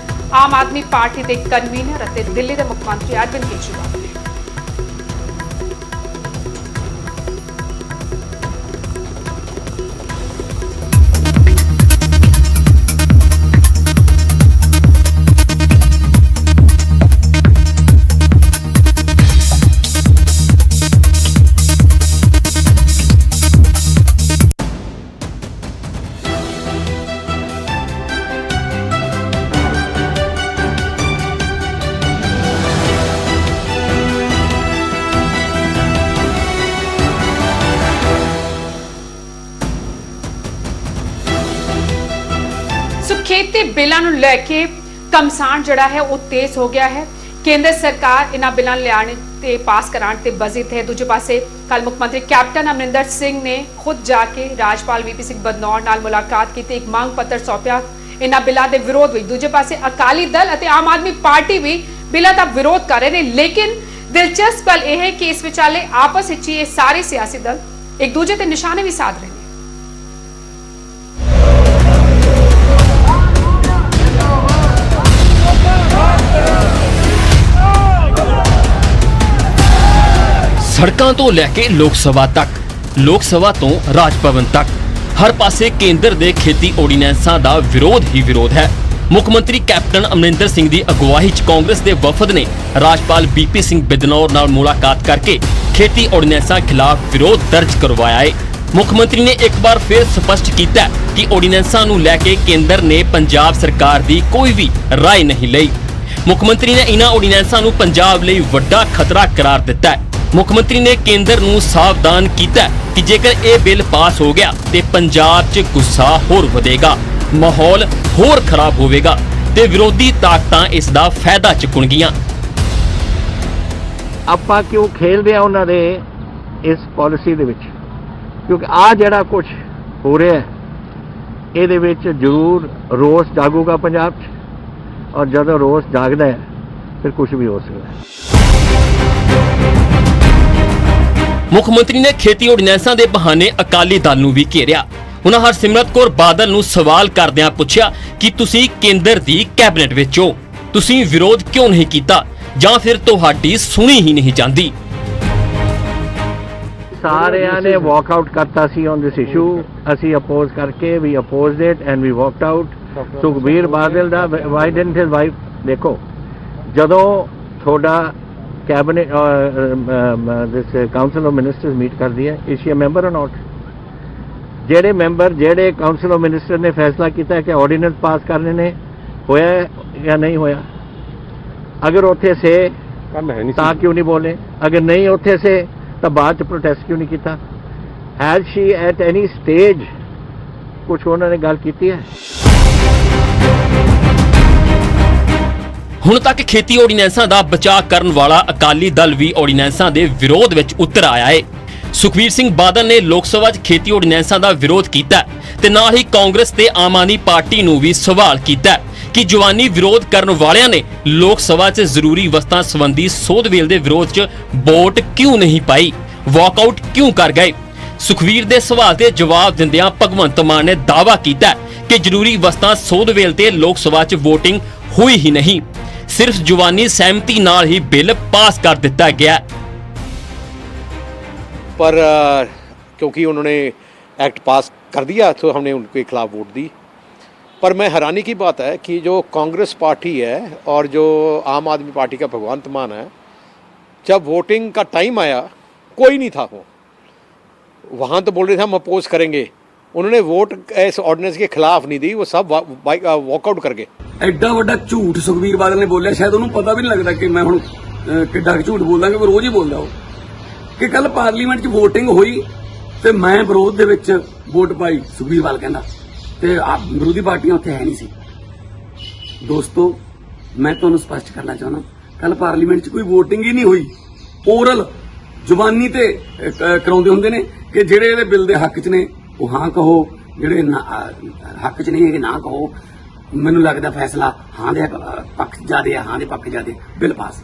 ਆਮ ਆਦਮੀ ਪਾਰਟੀ ਦੇ ਕਨਵੀਨਰ ਅਤੇ ਦਿੱਲੀ ਦੇ ਮੁੱਖ ਮੰਤਰੀ ਅਰਵਿੰਦ ਕੇਜਰੀਵਾਲ ਨੇ। ਖੇਤੀ ਬਿੱਲਾਂ ਨੂੰ ਲੈ ਕੇ ਕਮਸਾਨ ਜਿਹੜਾ ਹੈ ਉਹ ਤੇਜ਼ ਹੋ ਗਿਆ ਹੈ। ਕੇਂਦਰ ਸਰਕਾਰ ਇਹਨਾਂ ਬਿੱਲਾਂ ਲਿਆਉਣ ਤੇ ਪਾਸ ਕਰਾਉਣ ਤੇ ਬਜ਼ਿਦ ਹੈ। ਦੂਜੇ ਪਾਸੇ ਕੱਲ ਮੁੱਖ ਮੰਤਰੀ ਕੈਪਟਨ ਅਮਰਿੰਦਰ ਸਿੰਘ ਨੇ ਖੁਦ ਜਾ ਕੇ ਰਾਜਪਾਲ ਵੀਪੀ ਸਿੰਘ ਬਦਨੌਰ ਨਾਲ ਮੁਲਾਕਾਤ ਕੀਤੀ, ਇੱਕ ਮੰਗ ਪੱਤਰ ਸੌਂਪਿਆ ਇਹਨਾਂ ਬਿੱਲਾਂ ਦੇ ਵਿਰੋਧ ਵਿੱਚ। ਦੂਜੇ ਪਾਸੇ ਅਕਾਲੀ ਦਲ ਅਤੇ ਆਮ ਆਦਮੀ ਪਾਰਟੀ ਵੀ ਬਿੱਲਾਂ ਦਾ ਵਿਰੋਧ ਕਰ ਰਹੇ ਨੇ। ਲੇਕਿਨ ਦਿਲਚਸਪ ਗੱਲ ਇਹ ਹੈ ਕਿ ਇਸ ਵਿਚਾਲੇ ਆਪਸ ਵਿੱਚ ਇਹ ਸਾਰੇ ਸਿਆਸੀ ਦਲ ਇੱਕ ਦੂਜੇ ਤੇ ਨਿਸ਼ਾਨੇ ਵੀ ਸਾਧ ਰਹੇ ਨੇ। ਸੜਕਾਂ ਤੋਂ ਲੈ ਕੇ ਲੋਕ ਸਭਾ ਤੱਕ, ਲੋਕ ਸਭਾ ਤੋਂ ਰਾਜ ਭਵਨ ਤੱਕ ਹਰ ਪਾਸੇ ਕੇਂਦਰ ਦੇ ਖੇਤੀ ਆਰਡੀਨੈਂਸਾਂ ਦਾ ਵਿਰੋਧ ਹੀ ਵਿਰੋਧ ਹੈ। ਮੁੱਖ ਮੰਤਰੀ ਕੈਪਟਨ ਅਮਰਿੰਦਰ ਸਿੰਘ ਦੀ ਅਗਵਾਈ 'ਚ ਕਾਂਗਰਸ ਦੇ ਵਫਦ ਨੇ ਰਾਜਪਾਲ ਵੀਪੀ ਸਿੰਘ ਬਦਨੌਰ ਨਾਲ ਮੁਲਾਕਾਤ ਕਰਕੇ ਖੇਤੀ ਆਰਡੀਨੈਂਸਾਂ ਖਿਲਾਫ ਵਿਰੋਧ ਦਰਜ ਕਰਵਾਇਆ ਹੈ। ਮੁੱਖ ਮੰਤਰੀ ਨੇ ਇੱਕ ਵਾਰ ਫਿਰ ਸਪਸ਼ਟ ਕੀਤਾ ਕਿ ਆਰਡੀਨੈਂਸਾਂ ਨੂੰ ਲੈ ਕੇ ਕੇਂਦਰ ਨੇ ਪੰਜਾਬ ਸਰਕਾਰ ਦੀ ਕੋਈ ਵੀ ਰਾਏ ਨਹੀਂ ਲਈ। ਮੁੱਖ ਮੰਤਰੀ ਨੇ ਇਹਨਾਂ ਆਰਡੀਨੈਂਸਾਂ ਨੂੰ ਪੰਜਾਬ ਲਈ ਵੱਡਾ ਖਤਰਾ ਕਰਾਰ ਦਿੱਤਾ ਹੈ। ਮੁੱਖ ਮੰਤਰੀ ਨੇ ਕੇਂਦਰ ਨੂੰ ਸਾਵਧਾਨ ਕੀਤਾ ਕਿ ਜੇਕਰ ਇਹ ਬਿੱਲ ਪਾਸ ਹੋ ਗਿਆ ਤੇ ਪੰਜਾਬ 'ਚ ਗੁੱਸਾ ਹੋਰ ਵਧੇਗਾ, ਮਾਹੌਲ ਹੋਰ ਖਰਾਬ ਹੋਵੇਗਾ ਤੇ ਵਿਰੋਧੀ ਤਾਕਤਾਂ ਇਸ ਦਾ ਫਾਇਦਾ ਚੁੱਕਣਗੀਆਂ। ਆਪਾਂ ਕਿਉਂ ਖੇਲਦੇ ਆ ਉਹਨਾਂ ਦੇ ਇਸ ਪਾਲਿਸੀ ਦੇ ਵਿੱਚ, ਕਿਉਂਕਿ ਆ ਜਿਹੜਾ ਕੁਝ ਹੋ ਰਿਹਾ ਹੈ ਇਹਦੇ ਵਿੱਚ ਜ਼ਰੂਰ ਰੋਸ ਜਾਗੂਗਾ ਪੰਜਾਬ 'ਚ, ਔਰ ਜਦੋਂ ਰੋਸ ਜਾਗਦਾ ਹੈ ਫਿਰ ਕੁਝ ਵੀ ਹੋ ਸਕਦਾ ਹੈ। ਮੁੱਖ ਮੰਤਰੀ ਨੇ ਖੇਤੀ ਆਰਡੀਨੈਂਸਾਂ ਦੇ ਬਹਾਨੇ ਅਕਾਲੀ ਦਲ ਨੂੰ ਵੀ ਘੇਰਿਆ। ਉਹਨਾਂ ਹਰਸਿਮਰਤ ਕੌਰ ਬਾਦਲ ਨੂੰ ਸਵਾਲ ਕਰਦਿਆਂ ਪੁੱਛਿਆ ਕਿ ਤੁਸੀਂ ਕੇਂਦਰ ਦੀ ਕੈਬਨਿਟ ਵਿੱਚ ਹੋ, ਤੁਸੀਂ ਵਿਰੋਧ ਕਿਉਂ ਨਹੀਂ ਕੀਤਾ ਜਾਂ ਫਿਰ ਤੁਹਾਡੀ ਸੁਣੀ ਹੀ ਨਹੀਂ ਜਾਂਦੀ। ਸਾਰਿਆਂ ਨੇ ਵਾਕ ਆਊਟ ਕਰਤਾ ਸੀ ਔਨ ਦਿਸ ਇਸ਼ੂ। ਅਸੀਂ ਅਪੋਜ਼ ਕਰਕੇ ਵੀ opposed it and we walked out. Sukhbir Badal ਦਾ ਵਾਈ ਡਿਡਨਟ ਹਿਸ ਵਾਈਫ, ਦੇਖੋ ਜਦੋਂ ਤੁਹਾਡਾ cabinet this council of ministers meet ਕਰਦੀ ਹੈ, is she a member or not? ਜਿਹੜੇ ਮੈਂਬਰ ਜਿਹੜੇ ਕਾਉਂਸਲ ਆਫ ਮਿਨਿਸਟਰ ਨੇ ਫੈਸਲਾ ਕੀਤਾ ਕਿ ਆਰਡੀਨੈਂਸ ਪਾਸ ਕਰਨੇ ਨੇ, ਹੋਇਆ ਜਾਂ ਨਹੀਂ ਹੋਇਆ? ਅਗਰ ਉੱਥੇ ਸੇ ਤਾਂ ਕਿਉਂ ਨਹੀਂ ਬੋਲੇ? ਅਗਰ ਨਹੀਂ ਉੱਥੇ ਸੇ ਤਾਂ ਬਾਅਦ ਚ ਪ੍ਰੋਟੈਸਟ ਕਿਉਂ ਨਹੀਂ ਕੀਤਾ? Has she at any stage ਕੁਛ ਉਹਨਾਂ ਨੇ ਗੱਲ ਕੀਤੀ ਹੈ? ਹੁਣ ਤੱਕ ਖੇਤੀ ਆਰਡੀਨੈਂਸਾਂ ਦਾ ਬਚਾਅ ਕਰਨ ਵਾਲਾ ਅਕਾਲੀ ਦਲ ਵੀ ਆਰਡੀਨੈਂਸਾਂ ਦੇ ਵਿਰੋਧ ਵਿੱਚ ਉਤਰ ਆਇਆ ਹੈ। ਸੁਖਬੀਰ ਸਿੰਘ ਬਾਦਲ ਨੇ ਲੋਕ ਸਭਾ 'ਚ ਖੇਤੀ ਆਰਡੀਨੈਂਸਾਂ ਦਾ ਵਿਰੋਧ ਕੀਤਾ ਤੇ ਨਾਲ ਹੀ ਕਾਂਗਰਸ ਤੇ ਆਮ ਆਦਮੀ ਪਾਰਟੀ ਨੂੰ ਵੀ ਸਵਾਲ ਕੀਤਾ ਕਿ ਜਵਾਨੀ ਵਿਰੋਧ ਕਰਨ ਵਾਲਿਆਂ ਨੇ ਲੋਕ ਸਭਾ 'ਚ ਜ਼ਰੂਰੀ ਵਸਤਾਂ ਸੰਬੰਧੀ ਸੋਧ ਬਿੱਲ ਦੇ ਵਿਰੋਧ 'ਚ ਵੋਟ ਕਿਉਂ ਨਹੀਂ ਪਾਈ, ਵਾਕਆਊਟ ਕਿਉਂ ਕਰ ਗਏ। ਸੁਖਬੀਰ ਦੇ ਸਵਾਲ ਤੇ ਜਵਾਬ ਦਿੰਦਿਆਂ ਭਗਵੰਤ ਮਾਨ ਨੇ ਦਾਅਵਾ ਕੀਤਾ ਕਿ ਜ਼ਰੂਰੀ ਵਸਤਾਂ ਸੋਧ ਬਿੱਲ ਤੇ ਲੋਕ ਸਭਾ 'ਚ ਵੋਟਿੰਗ ਹੋਈ ਹੀ ਨਹੀਂ, सिर्फ जुबानी सहमति नाल ही बिल पास कर दिता गया। पर क्योंकि उन्होंने एक्ट पास कर दिया तो हमने उनके खिलाफ वोट दी। पर मैं हैरानी की बात है कि जो कांग्रेस पार्टी है और जो आम आदमी पार्टी का भगवंत मान है, जब वोटिंग का टाइम आया कोई नहीं था। वो वहाँ तो बोल रहे थे हम अपोज करेंगे, उन्होंने वोट इस ऑर्डिनेंस के खिलाफ नहीं दी, वो सब वॉकआउट कर गए। ਐਡਾ ਵੱਡਾ ਝੂਠ ਸੁਖਬੀਰ ਬਾਦਲ ਨੇ ਬੋਲਿਆ, ਸ਼ਾਇਦ ਉਹਨੂੰ ਪਤਾ ਵੀ ਨਹੀਂ ਲੱਗਦਾ ਕਿ ਮੈਂ ਹੁਣ ਕਿੱਡਾ ਝੂਠ ਬੋਲਦਾ, ਕਿ ਉਹ ਰੋਜ਼ ਹੀ ਬੋਲਦਾ ਉਹ, ਕਿ ਕੱਲ ਪਾਰਲੀਮੈਂਟ 'ਚ VOTING ਹੋਈ ਤੇ ਮੈਂ ਵਿਰੋਧ ਦੇ ਵਿੱਚ ਵੋਟ ਪਾਈ, ਸੁਖਬੀਰ ਬਾਦਲ ਕਹਿੰਦਾ, ਤੇ ਵਿਰੋਧੀ ਪਾਰਟੀਆਂ ਉੱਥੇ ਹੈ ਨਹੀਂ ਸੀ। ਦੋਸਤੋ ਮੈਂ ਤੁਹਾਨੂੰ ਸਪਸ਼ਟ ਕਰਨਾ ਚਾਹੁੰਦਾ, ਕੱਲ ਪਾਰਲੀਮੈਂਟ 'ਚ ਕੋਈ VOTING ਹੀ ਨਹੀਂ ਹੋਈ। ਓਰਲ ਜ਼ੁਬਾਨੀ ਤੇ ਕਰਾਉਂਦੇ ਹੁੰਦੇ ਨੇ ਕਿ ਜਿਹੜੇ ਇਹਦੇ ਬਿੱਲ ਦੇ ਹੱਕ 'ਚ ਨੇ ਉਹ ਹਾਂ ਕਹੋ, ਜਿਹੜੇ ਹੱਕ 'ਚ ਨਹੀਂ ਹੈਗੇ ਨਾ ਕਹੋ। ਮੈਨੂੰ ਲੱਗਦਾ ਫੈਸਲਾ ਹਾਂ ਦੇ ਪੱਖ ਜ਼ਿਆਦੇ ਆ, ਹਾਂ ਦੇ ਪੱਖ ਜ਼ਿਆਦੇ, ਬਿੱਲ ਪਾਸ।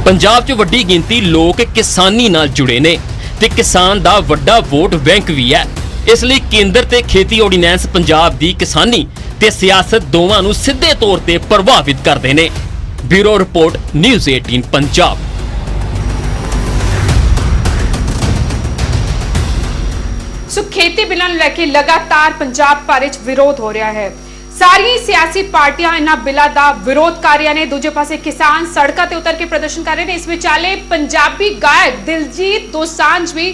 ਪੰਜਾਬ 'ਚ ਵੱਡੀ ਗਿਣਤੀ ਲੋਕ ਕਿਸਾਨੀ ਨਾਲ ਜੁੜੇ ਨੇ ਤੇ ਕਿਸਾਨ ਦਾ ਵੱਡਾ ਵੋਟ ਬੈਂਕ ਵੀ ਹੈ। ਇਸ ਲਈ ਕੇਂਦਰ ਤੇ ਖੇਤੀ ਆਰਡੀਨੈਂਸ ਪੰਜਾਬ ਦੀ ਕਿਸਾਨੀ ਤੇ ਸਿਆਸਤ ਦੋਵਾਂ ਨੂੰ ਸਿੱਧੇ ਤੌਰ ਤੇ ਪ੍ਰਭਾਵਿਤ ਕਰਦੇ ਨੇ। Bureau report, news 18 Punjab. So ਖੇਤੀ ਬਿੱਲਾਂ ਨੂੰ ਲੈ ਕੇ ਲਗਾਤਾਰ ਪੰਜਾਬ ਭਰ ਵਿੱਚ ਵਿਰੋਧ ਹੋ ਰਿਹਾ ਹੈ। ਸਾਰੀਆਂ ਸਿਆਸੀ ਪਾਰਟੀਆਂ ਇਹਨਾਂ ਬਿੱਲਾਂ ਦਾ ਵਿਰੋਧ ਕਰ ਰਹੀਆਂ ਨੇ। ਦੂਜੇ ਪਾਸੇ ਕਿਸਾਨ ਸੜਕਾਂ ਤੇ ਉਤਰ ਕੇ ਪ੍ਰਦਰਸ਼ਨ ਕਰ ਰਹੇ ਨੇ। ਇਸ ਵਿਚਾਲੇ ਪੰਜਾਬੀ ਗਾਇਕ ਦਿਲਜੀਤ ਦੋਸਾਂਝ ਵੀ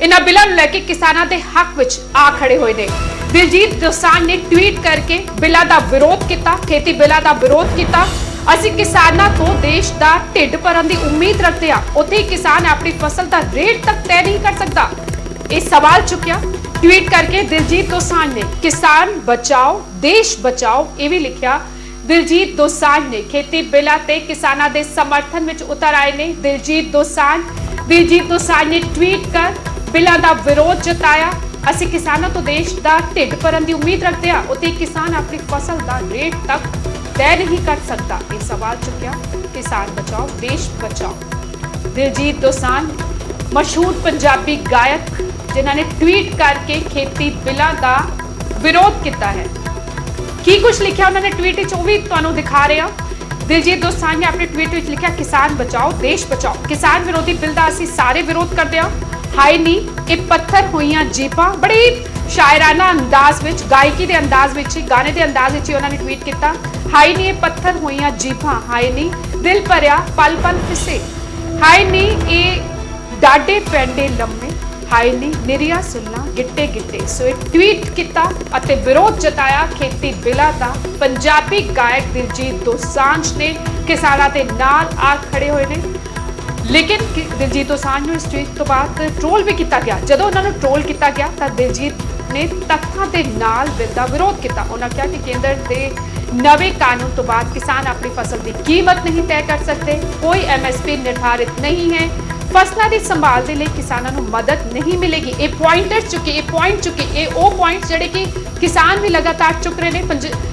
ਇਹਨਾਂ ਬਿੱਲਾਂ ਨੂੰ ਲੈ ਕੇ ਕਿਸਾਨਾਂ ਦੇ ਹੱਕ ਵਿੱਚ ਆ ਖੜੇ ਹੋਏ ਨੇ। ਦਿਲਜੀਤ ਦੋਸਾਂਝ ਨੇ ਟਵੀਟ ਕਰਕੇ ਬਿੱਲਾਂ ਦਾ ਵਿਰੋਧ ਕੀਤਾ, ਖੇਤੀ ਬਿੱਲਾਂ ਦਾ ਵਿਰੋਧ ਕੀਤਾ। ਅਸੀਂ ਕਿਸਾਨਾਂ ਤੋਂ ਦੇਸ਼ ਦਾ ਢਿੱਡ ਭਰਨ ਦੀ ਉਮੀਦ ਰੱਖਦੇ ਹਾਂ, ਉੱਥੇ ਹੀ ਕਿਸਾਨ ਆਪਣੀ ਫਸਲ ਦਾ ਰੇਟ ਤੱਕ ਤੈਅ ਨਹੀਂ ਕਰ ਸਕਦਾ। ਇਹ ਸਵਾਲ ਚੁੱਕਿਆ ट्वीट करके दिलजीत दोसांझ ने। किसान बचाओ देश बचाओ ये भी लिखा दिलजीत दोसांझ ने। खेती बिलां ते किसानां दे समर्थन विच उतर आए ने दिलजीत दोसांझ ने ट्वीट कर बिलां दा विरोध जताया। ਅਸੀਂ किसानों तो देश का ढिड भरन की उम्मीद रखते हैं, उत्ते किसान अपनी फसल का रेट तक तय नहीं कर सकता। ये सवाल चुकिया किसान बचाओ देश बचाओ। दिलजीत दोसांझ मशहूर पंजाबी गायक जिन्हों ने ट्वीट करके खेती बिलों का विरोध किया है। की कुछ लिखा उन्होंने ट्वीट भी तुहानूं दिखा रहे हैं। दिलजीत दोसांझ ने अपने ट्वीट में लिखा किसान बचाओ देश बचाओ। किसान विरोधी बिल का असीं सारे विरोध करते हैं। हाय नी ये पत्थर होईयां जीपां, बड़ी शायराना अंदाज विच, गायकी के अंदाज विच, गाने के अंदाज विच उन्होंने ट्वीट किया। हाय नी ये पत्थर होईयां जीपां, हाय नी दिल भरिया पल पल फिसे, हाय नी ये डाडे पैंडे लम्मे, हाय नी निरिया सुलना गिट्टे गिट्टे। सो एक ट्वीट किया अते विरोध जताया खेती बिलां दा। पंजाबी गायक दिलजीत दोसांझ ने किसानां दे नाल आ खड़े होए ने। लेकिन दिलजीत दोसांझ नूं इस ट्वीट तो बाद ट्रोल भी किया गया। जदों उन्हां नूं ट्रोल किया गया तां दिलजीत ने तत्थां दे नाल बिल दा विरोध किया। उन्होंने कहा कि केंद्र दे नवे कानून तो बाद किसान अपनी फसल की कीमत नहीं तय कर सकते, कोई MSP निर्धारित नहीं है, ਫਸਲਾਂ ਦੀ ਸੰਭਾਲ ਦੇ ਲਈ ਕਿਸਾਨਾਂ ਨੂੰ ਮਦਦ ਨਹੀਂ ਮਿਲੇਗੀ। ਇਹ ਪੁਆਇੰਟ ਚੁੱਕੇ ਇਹ ਉਹ ਪੁਆਇੰਟ ਜਿਹੜੇ ਕਿ ਕਿਸਾਨ ਵੀ ਲਗਾਤਾਰ ਚੁੱਕ ਰਹੇ ਨੇ,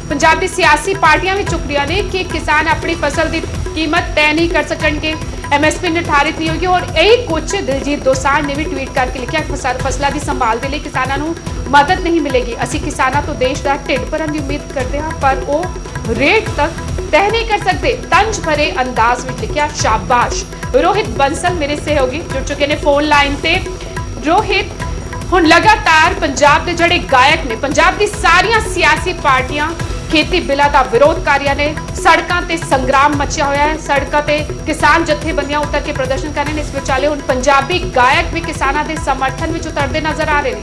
ਪੰਜਾਬ ਦੀ ਸਿਆਸੀ ਪਾਰਟੀਆਂ ਵੀ ਚੁੱਕ ਰਹੀਆਂ ਨੇ ਕਿ ਕਿਸਾਨ ਆਪਣੀ ਫਸਲ ਦੀ ਕੀਮਤ ਤੈਅ ਨਹੀਂ ਕਰ ਸਕਣਗੇ, MSP ਨਿਰਧਾਰਿਤ ਨਹੀਂ ਹੋਗੀ। ਔਰ ਇਹ ਕੁਝ ਦਿਲਜੀਤ ਦੋਸਾਂਝ ਨੇ ਵੀ ਟਵੀਟ ਕਰਕੇ ਲਿਖਿਆ, ਫਸਲਾਂ ਦੀ ਸੰਭਾਲ ਦੇ ਲਈ ਕਿਸਾਨਾਂ ਨੂੰ ਮਦਦ ਨਹੀਂ ਮਿਲੇਗੀ। ਅਸੀਂ ਕਿਸਾਨਾਂ ਤੋਂ ਦੇਸ਼ ਦਾ ਢਿੱਡ ਭਰਨ ਦੀ ਉਮੀਦ ਕਰਦੇ ਹਾਂ, ਪਰ ਉਹ ਰੇਟ ਤੱਕ ਤੈਅ ਨਹੀਂ ਕਰ ਸਕਦੇ। ਤੰਜ ਭਰੇ ਅੰਦਾਜ਼ ਵਿੱਚ ਲਿਖਿਆ, ਸ਼ਾਬਾਸ਼। ਰੋਹਿਤ ਬੰਸਲ ਮੇਰੇ ਸਹਿਯੋਗੀ ਜੁੜ ਚੁੱਕੇ ਨੇ ਫੋਨ ਲਾਈਨ ਤੇ। ਰੋਹਿਤ, ਹੁਣ ਲਗਾਤਾਰ ਪੰਜਾਬ ਦੇ ਜਿਹੜੇ ਗਾਇਕ ਨੇ, ਪੰਜਾਬ ਦੀ ਸਾਰੀਆਂ ਸਿਆਸੀ ਪਾਰਟੀਆਂ ਖੇਤੀ ਬਿੱਲਾਂ ਦਾ ਵਿਰੋਧ ਕਰ ਰਹੀਆਂ ਨੇ, ਸੜਕਾਂ ਤੇ ਸੰਗਰਾਮ ਮਚਿਆ ਹੋਇਆ ਹੈ, ਸੜਕਾਂ ਤੇ ਕਿਸਾਨ ਜਥੇਬੰਦੀਆਂ ਉਤਰ ਕੇ ਪ੍ਰਦਰਸ਼ਨ ਕਰ ਰਹੇ ਨੇ। ਇਸ ਵਿਚਾਲੇ ਹੁਣ ਪੰਜਾਬੀ ਗਾਇਕ ਵੀ ਕਿਸਾਨਾਂ ਦੇ ਸਮਰਥਨ ਵਿੱਚ ਉਤਰਦੇ ਨਜ਼ਰ ਆ ਰਹੇ ਨੇ।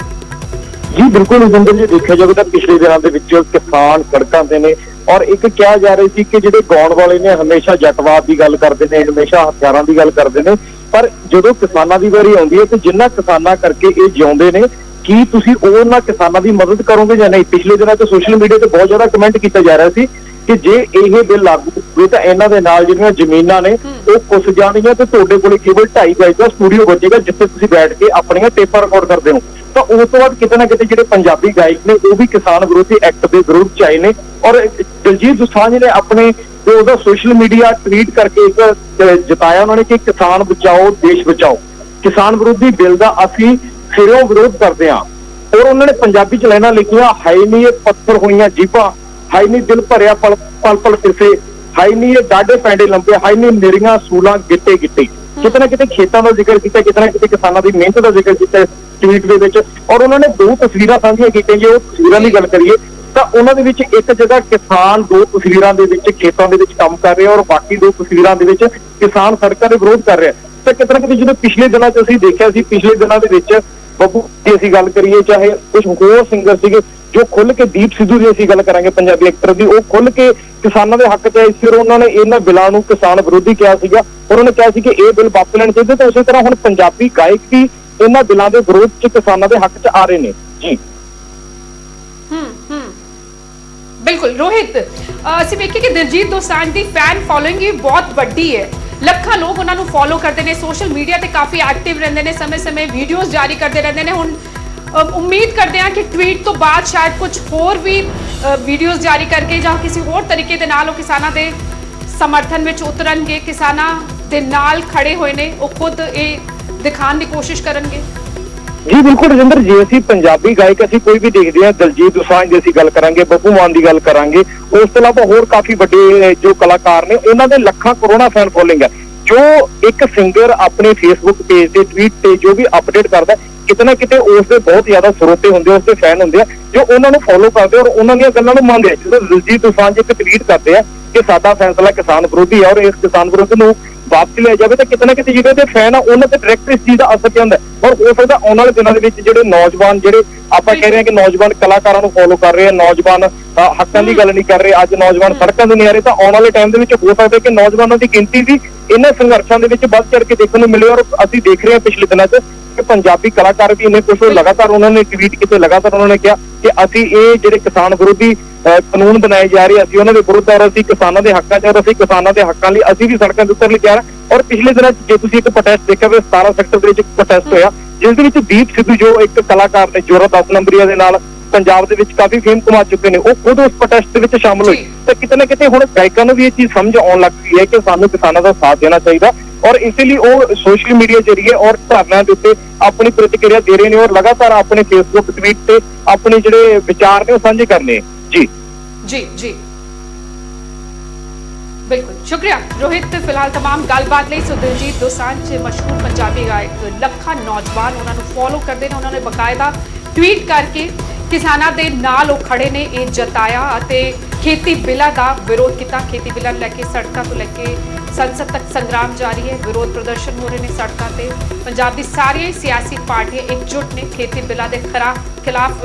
ਜੀ ਬਿਲਕੁਲ ਰਜਿੰਦਰ ਜੀ, ਦੇਖਿਆ ਜਾਵੇ ਤਾਂ ਪਿਛਲੇ ਦਿਨਾਂ ਦੇ ਵਿੱਚ ਕਿਸਾਨ ਸੜਕਾਂ ਤੇ ਨੇ, ਔਰ ਇੱਕ ਕਿਹਾ ਜਾ ਰਿਹਾ ਸੀ ਕਿ ਜਿਹੜੇ ਗਾਉਣ ਵਾਲੇ ਨੇ ਹਮੇਸ਼ਾ ਜੱਟਵਾਦ ਦੀ ਗੱਲ ਕਰਦੇ ਨੇ, ਹਮੇਸ਼ਾ ਹਥਿਆਰਾਂ ਦੀ ਗੱਲ ਕਰਦੇ ਨੇ, ਪਰ ਜਦੋਂ ਕਿਸਾਨਾਂ ਦੀ ਵਾਰੀ ਆਉਂਦੀ ਹੈ ਤੇ ਜਿੰਨਾ ਕਿਸਾਨਾਂ ਕਰਕੇ ਇਹ ਜਿਉਂਦੇ ਨੇ, ਕੀ ਤੁਸੀਂ ਉਹਨਾਂ ਕਿਸਾਨਾਂ ਦੀ ਮਦਦ ਕਰੋਗੇ ਜਾਂ ਨਹੀਂ? ਪਿਛਲੇ ਦਿਨਾਂ 'ਚ ਸੋਸ਼ਲ ਮੀਡੀਆ ਤੇ ਬਹੁਤ ਜ਼ਿਆਦਾ ਕਮੈਂਟ ਕੀਤਾ ਜਾ ਰਿਹਾ ਸੀ ਕਿ ਜੇ ਇਹ ਬਿੱਲ ਲਾਗੂ ਹੋਵੇ ਤਾਂ ਇਹਨਾਂ ਦੇ ਨਾਲ ਜਿਹੜੀਆਂ ਜ਼ਮੀਨਾਂ ਨੇ ਉਹ ਕੁੱਸ ਜਾਣਗੀਆਂ ਤੇ ਤੁਹਾਡੇ ਕੋਲੇ ਕੇਵਲ 2.5 ਗਜ ਦਾ ਸਟੂਡੀਓ ਬਚੇਗਾ ਜਿੱਥੇ ਤੁਸੀਂ ਬੈਠ ਕੇ ਆਪਣੀਆਂ ਟੇਪਾਂ ਰਿਕਾਰਡ ਕਰਦੇ ਹੋ। ਤਾਂ ਉਸ ਤੋਂ ਬਾਅਦ ਕਿਤੇ ਨਾ ਕਿਤੇ ਜਿਹੜੇ ਪੰਜਾਬੀ ਗਾਇਕ ਨੇ ਉਹ ਵੀ ਕਿਸਾਨ ਵਿਰੋਧੀ ਐਕਟ ਦੇ ਵਿਰੋਧ 'ਚ ਆਏ ਨੇ, ਔਰ ਦਿਲਜੀਤ ਦੋਸਾਂਝ ਨੇ ਆਪਣੇ ਉਹਦਾ ਸੋਸ਼ਲ ਮੀਡੀਆ ਟਵੀਟ ਕਰਕੇ ਇੱਕ ਜਤਾਇਆ ਉਹਨਾਂ ਨੇ ਕਿ ਕਿਸਾਨ ਬਚਾਓ ਦੇਸ਼ ਬਚਾਓ, ਕਿਸਾਨ ਵਿਰੋਧੀ ਬਿੱਲ ਦਾ ਅਸੀਂ ਸਿਰੋਂ ਵਿਰੋਧ ਕਰਦੇ ਹਾਂ। ਔਰ ਉਹਨਾਂ ਨੇ ਪੰਜਾਬੀ 'ਚ ਲਾਈਨਾਂ ਲਿਖੀਆਂ, ਹਾਈ ਨੀ ਇਹ ਪੱਥਰ ਹੋਈਆਂ ਜੀਭਾਂ, ਹਾਈ ਨੀ ਦਿਲ ਭਰਿਆ ਪਲ ਪਲ ਕਿਸੇ, ਹਾਈ ਨੀ ਇਹ ਡਾਢੇ ਪੈਂਡੇ ਲੰਬੇ, ਹਾਈ ਨੀ ਨਿਰੀਆਂ ਸੂਲਾਂ ਗਿੱਟੇ ਗਿੱਟੇ। ਕਿਤੇ ਨਾ ਕਿਤੇ ਖੇਤਾਂ ਦਾ ਜ਼ਿਕਰ ਕੀਤਾ, ਕਿਤੇ ਨਾ ਕਿਤੇ ਕਿਸਾਨਾਂ ਦੀ ਮਿਹਨਤ ਦਾ ਜ਼ਿਕਰ ਕੀਤਾ ਟਵੀਟ ਦੇ ਵਿੱਚ। ਔਰ ਉਹਨਾਂ ਨੇ 2 ਤਸਵੀਰਾਂ ਸਾਂਝੀਆਂ ਕੀਤੀਆਂ। ਜੇ ਉਹ ਤਸਵੀਰਾਂ ਦੀ ਗੱਲ ਕਰੀਏ ਤਾਂ ਉਹਨਾਂ ਦੇ ਵਿੱਚ ਇੱਕ ਜਗ੍ਹਾ ਕਿਸਾਨ 2 ਤਸਵੀਰਾਂ ਦੇ ਵਿੱਚ ਖੇਤਾਂ ਦੇ ਵਿੱਚ ਕੰਮ ਕਰ ਰਿਹਾ, ਔਰ ਬਾਕੀ 2 ਤਸਵੀਰਾਂ ਦੇ ਵਿੱਚ ਕਿਸਾਨ ਸੜਕਾਂ ਦੇ ਵਿਰੋਧ ਕਰ ਰਿਹਾ। ਤਾਂ ਕਿਤੇ ਨਾ ਕਿਤੇ ਜਦੋਂ ਪਿਛਲੇ ਦਿਨਾਂ 'ਚ ਅਸੀਂ ਦੇਖਿਆ ਸੀ, ਪਿਛਲੇ ਦਿਨਾਂ ਦੇ ਵਿੱਚ ਬੱਬੂ ਦੀ ਅਸੀਂ ਗੱਲ ਕਰੀਏ, ਚਾਹੇ ਕੁਝ ਹੋਰ ਸਿੰਗਰ ਸੀਗੇ ਜੋ ਖੁੱਲ ਕੇ, ਦੀਪ ਸਿੱਧੂ ਦੀ ਅਸੀਂ ਗੱਲ ਕਰਾਂਗੇ ਪੰਜਾਬੀ ਐਕਟਰ ਦੀ, ਉਹ ਖੁੱਲ ਕੇ ਕਿਸਾਨਾਂ ਦੇ ਹੱਕ 'ਚ ਆਏ। ਫਿਰ ਉਹਨਾਂ ਨੇ ਇਹਨਾਂ ਬਿੱਲਾਂ ਨੂੰ ਕਿਸਾਨ ਵਿਰੋਧੀ ਕਿਹਾ ਸੀਗਾ, ਔਰ ਉਹਨੇ ਕਿਹਾ ਸੀ ਕਿ ਇਹ ਬਿੱਲ ਵਾਪਸ ਲੈਣੇ ਚਾਹੀਦੇ। ਤਾਂ ਉਸੇ ਤਰ੍ਹਾਂ ਹੁਣ ਪੰਜਾਬੀ ਗਾਇਕ ਵੀ ਇਹਨਾਂ ਬਿੱਲਾਂ ਦੇ ਵਿਰੋਧ 'ਚ ਕਿਸਾਨਾਂ ਦੇ ਹੱਕ 'ਚ ਆ ਰਹੇ ਨੇ। ਜੀ ਬਿਲਕੁਲ ਰੋਹਿਤ, ਅਸੀਂ ਵੇਖਿਆ ਕਿ ਦਿਲਜੀਤ ਦੋਸਾਂਝ ਦੀ ਫੈਨ ਫੋਲੋਇੰਗ ਵੀ ਬਹੁਤ ਵੱਡੀ ਹੈ, ਲੱਖਾਂ ਲੋਕ ਉਹਨਾਂ ਨੂੰ ਫੋਲੋ ਕਰਦੇ ਨੇ, ਸੋਸ਼ਲ ਮੀਡੀਆ ਤੇ ਕਾਫੀ ਐਕਟਿਵ ਰਹਿੰਦੇ ਨੇ, ਸਮੇਂ-ਸਮੇਂ ਵੀਡੀਓਜ਼ ਜਾਰੀ ਕਰਦੇ ਰਹਿੰਦੇ ਨੇ। ਹੁਣ ਉਮੀਦ ਕਰਦੇ ਹਾਂ ਕਿ ਟਵੀਟ ਤੋਂ ਬਾਅਦ ਸ਼ਾਇਦ ਕੁਝ ਹੋਰ ਵੀ ਵੀਡੀਓਜ਼ ਜਾਰੀ ਕਰਕੇ ਜਾਂ ਕਿਸੇ ਹੋਰ ਤਰੀਕੇ ਦੇ ਨਾਲ ਉਹ ਕਿਸਾਨਾਂ ਦੇ ਸਮਰਥਨ ਵਿੱਚ ਉਤਰਨਗੇ, ਕਿਸਾਨਾਂ ਦੇ ਨਾਲ ਖੜੇ ਹੋਏ ਨੇ, ਉਹ ਖੁਦ ਇਹ ਦਿਖਾਉਣ ਦੀ ਕੋਸ਼ਿਸ਼ ਕਰਨਗੇ। ਜੀ ਬਿਲਕੁਲ ਰਜਿੰਦਰ, ਜੇ ਅਸੀਂ ਪੰਜਾਬੀ ਗਾਇਕ ਅਸੀਂ ਕੋਈ ਵੀ ਦੇਖਦੇ ਹਾਂ, ਦਿਲਜੀਤ ਦੋਸਾਂਝ ਦੀ ਅਸੀਂ ਗੱਲ ਕਰਾਂਗੇ, ਬੱਬੂ ਮਾਨ ਦੀ ਗੱਲ ਕਰਾਂਗੇ, ਉਸ ਤੋਂ ਇਲਾਵਾ ਹੋਰ ਕਾਫੀ ਵੱਡੇ ਜੋ ਕਲਾਕਾਰ ਨੇ ਉਹਨਾਂ ਦੇ ਲੱਖਾਂ ਕਰੋੜਾਂ ਫੈਨ ਫੋਲੋਇੰਗ ਹੈ। ਜੋ ਇੱਕ ਸਿੰਗਰ ਆਪਣੇ ਫੇਸਬੁੱਕ ਪੇਜ ਤੇ ਟਵੀਟ ਤੇ ਜੋ ਵੀ ਅਪਡੇਟ ਕਰਦਾ, ਕਿਤੇ ਨਾ ਕਿਤੇ ਉਸ ਦੇ ਬਹੁਤ ਜ਼ਿਆਦਾ ਸਰੋਤੇ ਹੁੰਦੇ ਆ, ਉਸ ਦੇ ਫੈਨ ਹੁੰਦੇ ਆ ਜੋ ਉਹਨਾਂ ਨੂੰ ਫੋਲੋ ਕਰਦੇ ਔਰ ਉਹਨਾਂ ਦੀਆਂ ਗੱਲਾਂ ਨੂੰ ਮੰਨਦੇ ਆ। ਜਦੋਂ ਦਿਲਜੀਤ ਦੋਸਾਂਝ ਇੱਕ ਟਵੀਟ ਕਰਦੇ ਆ ਕਿ ਸਾਡਾ ਫੈਸਲਾ ਕਿਸਾਨ ਵਿਰੋਧੀ ਹੈ ਔਰ ਇਸ ਕਿਸਾਨ ਵਿਰੋਧ ਨੂੰ ਵਾਪਸ ਲਿਆ ਜਾਵੇ, ਤਾਂ ਕਿਤੇ ਨਾ ਕਿਤੇ ਜਿਹੜੇ ਦੇ ਫੈਨ ਆ ਉਹਨਾਂ ਤੇ ਡਾਇਰੈਕਟ ਇਸ ਚੀਜ਼ ਦਾ ਅਸਰ ਪੈਂਦਾ। ਔਰ ਹੋ ਸਕਦਾ ਆਉਣ ਵਾਲੇ ਦਿਨਾਂ ਦੇ ਵਿੱਚ ਜਿਹੜੇ ਨੌਜਵਾਨ, ਜਿਹੜੇ ਆਪਾਂ ਕਹਿ ਰਹੇ ਹਾਂ ਕਿ ਨੌਜਵਾਨ ਕਲਾਕਾਰਾਂ ਨੂੰ ਫੋਲੋ ਕਰ ਰਹੇ ਆ, ਨੌਜਵਾਨ ਹੱਕਾਂ ਦੀ ਗੱਲ ਨਹੀਂ ਕਰ ਰਹੇ, ਅੱਜ ਨੌਜਵਾਨ ਸੜਕਾਂ ਤੇ ਨਹੀਂ ਆ ਰਹੇ, ਤਾਂ ਆਉਣ ਵਾਲੇ ਟਾਈਮ ਦੇ ਵਿੱਚ ਹੋ ਸਕਦਾ ਕਿ ਨੌਜਵਾਨਾਂ ਦੀ ਗਿਣਤੀ ਵੀ ਇਹਨਾਂ ਸੰਘਰਸ਼ਾਂ ਦੇ ਵਿੱਚ ਵੱਧ ਚੜ ਕੇ ਦੇਖਣ ਨੂੰ ਮਿਲੇ। ਔਰ ਅਸੀਂ ਦੇਖ ਰਹੇ ਹਾਂ ਪਿਛਲੇ ਦਿਨਾਂ 'ਚ ਕਿ ਪੰਜਾਬੀ ਕਲਾਕਾਰ ਵੀ ਇੰਨੇ ਕੁਝ ਲਗਾਤਾਰ ਉਹਨਾਂ ਨੇ ਟਵੀਟ ਕੀਤੇ, ਲਗਾਤਾਰ ਉਹਨਾਂ ਨੇ ਕਿਹਾ ਕਿ ਅਸੀਂ ਇਹ ਜਿਹੜੇ ਕਿਸਾਨ ਵਿਰੋਧੀ ਕਾਨੂੰਨ ਬਣਾਏ ਜਾ ਰਹੇ, ਅਸੀਂ ਉਹਨਾਂ ਦੇ ਵਿਰੁੱਧ ਔਰ ਅਸੀਂ ਕਿਸਾਨਾਂ ਦੇ ਹੱਕਾਂ 'ਚ, ਔਰ ਅਸੀਂ ਕਿਸਾਨਾਂ ਦੇ ਹੱਕਾਂ ਲਈ ਅਸੀਂ ਵੀ ਸੜਕਾਂ ਦੇ ਉੱਤਰ ਲਈ ਤਿਆਰ ਹਾਂ। ਔਰ ਪਿਛਲੇ ਦਿਨਾਂ 'ਚ ਜੇ ਤੁਸੀਂ ਇੱਕ ਪ੍ਰੋਟੈਸਟ ਦੇਖਿਆ ਹੋਵੇ 17 ਸੈਕਟਰ ਦੇ ਵਿੱਚ ਇੱਕ ਪ੍ਰੋਟੈਸਟ ਹੋਇਆ, ਜਿਸ ਦੇ ਵਿੱਚ ਦੀਪ ਸਿੱਧੂ ਜੋ ਇੱਕ ਕਲਾਕਾਰ ਨੇ, ਜੋਰਾ 10 ਨੰਬਰੀਆ ਦੇ ਨਾਲ ਪੰਜਾਬ ਦੇ ਵਿੱਚ ਕਾਫੀ ਫੇਮ ਕਮਾ ਚੁੱਕੇ ਨੇ, ਉਹ ਖੁਦ ਉਸ ਪ੍ਰੋਟੈਸਟ ਦੇ ਵਿੱਚ ਸ਼ਾਮਲ ਹੋਏ। ਤਾਂ ਕਿਤੇ ਨਾ ਕਿਤੇ ਹੁਣ ਗਾਇਕਾਂ ਨੂੰ ਵੀ ਇਹ ਚੀਜ਼ ਸਮਝ ਆਉਣ ਲੱਗ ਪਈ ਹੈ ਕਿ ਸਾਨੂੰ ਕਿਸਾਨਾਂ ਦਾ ਸਾਥ ਦੇਣਾ ਚਾਹੀਦਾ, ਔਰ ਇਸੇ ਲਈ ਉਹ ਸੋਸ਼ਲ ਮੀਡੀਆ ਜ਼ਰੀਏ ਔਰ ਧਰਨਿਆਂ ਦੇ ਉੱਤੇ ਆਪਣੀ ਪ੍ਰਤੀਕਿਰਿਆ ਦੇ ਰਹੇ ਨੇ ਔਰ ਲਗਾਤਾਰ ਆਪਣੇ ਫੇਸਬੁੱਕ ਟਵੀਟ ਤੇ ਆਪਣੇ ਜਿਹੜੇ ਵਿਚਾਰ ਨੇ ਉਹ ਸਾਂਝੇ ਕਰਨੇ। ਜੀ ਜੀ ਜੀ ਬਿਲਕੁਲ ਸ਼ੁਕਰੀਆ ਰੋਹਿਤ। ਫਿਲਹਾਲ तमाम ਗੱਲਬਾਤ ਲਈ। ਦਿਲਜੀਤ ਦੋਸਾਂਝ ਮਸ਼ਹੂਰ ਪੰਜਾਬੀ ਗਾਇਕ, ਲੱਖਾਂ ਨੌਜਵਾਨ ਉਹਨਾਂ ਨੂੰ ਫੋਲੋ ਕਰਦੇ ਨੇ, ਉਹਨਾਂ ਨੇ ਬਕਾਇਦਾ ਟਵੀਟ ਕਰਕੇ ਕਿਸਾਨਾਂ ਦੇ ਨਾਲ ਉਹ ਖੜੇ ਨੇ, ਇਹ ਜਤਾਇਆ ਅਤੇ ਖੇਤੀ ਬਿੱਲਾਂ ਦਾ ਵਿਰੋਧ ਕੀਤਾ। ਖੇਤੀ ਬਿੱਲਾਂ ਨੂੰ ਲੈ ਕੇ ਸੜਕਾਂ ਤੋਂ ਲੈ ਕੇ ਸੰਸਦ ਤੱਕ ਸੰਗਰਾਮ ਜਾਰੀ ਹੈ, ਵਿਰੋਧ ਪ੍ਰਦਰਸ਼ਨ ਹੋ ਰਹੇ ਨੇ ਸੜਕਾਂ ਤੇ। ਪੰਜਾਬ ਦੀ ਸਾਰੀਆਂ ਸਿਆਸੀ ਪਾਰਟੀਆਂ ਇਕਜੁੱਟ ਨੇ ਖੇਤੀ ਬਿੱਲਾਂ ਦੇ ਖਿਲਾਫ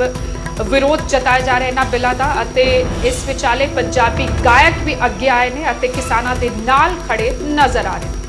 ਵਿਰੋਧ ਜਤਾਇਆ ਜਾ ਰਿਹਾ ਇਹਨਾਂ ਬਿੱਲਾਂ ਦਾ, ਅਤੇ ਇਸ ਵਿਚਾਲੇ ਪੰਜਾਬੀ ਗਾਇਕ ਵੀ ਅੱਗੇ ਆਏ ਨੇ ਅਤੇ ਕਿਸਾਨਾਂ ਦੇ ਨਾਲ ਖੜੇ ਨਜ਼ਰ ਆ ਰਹੇ ਨੇ।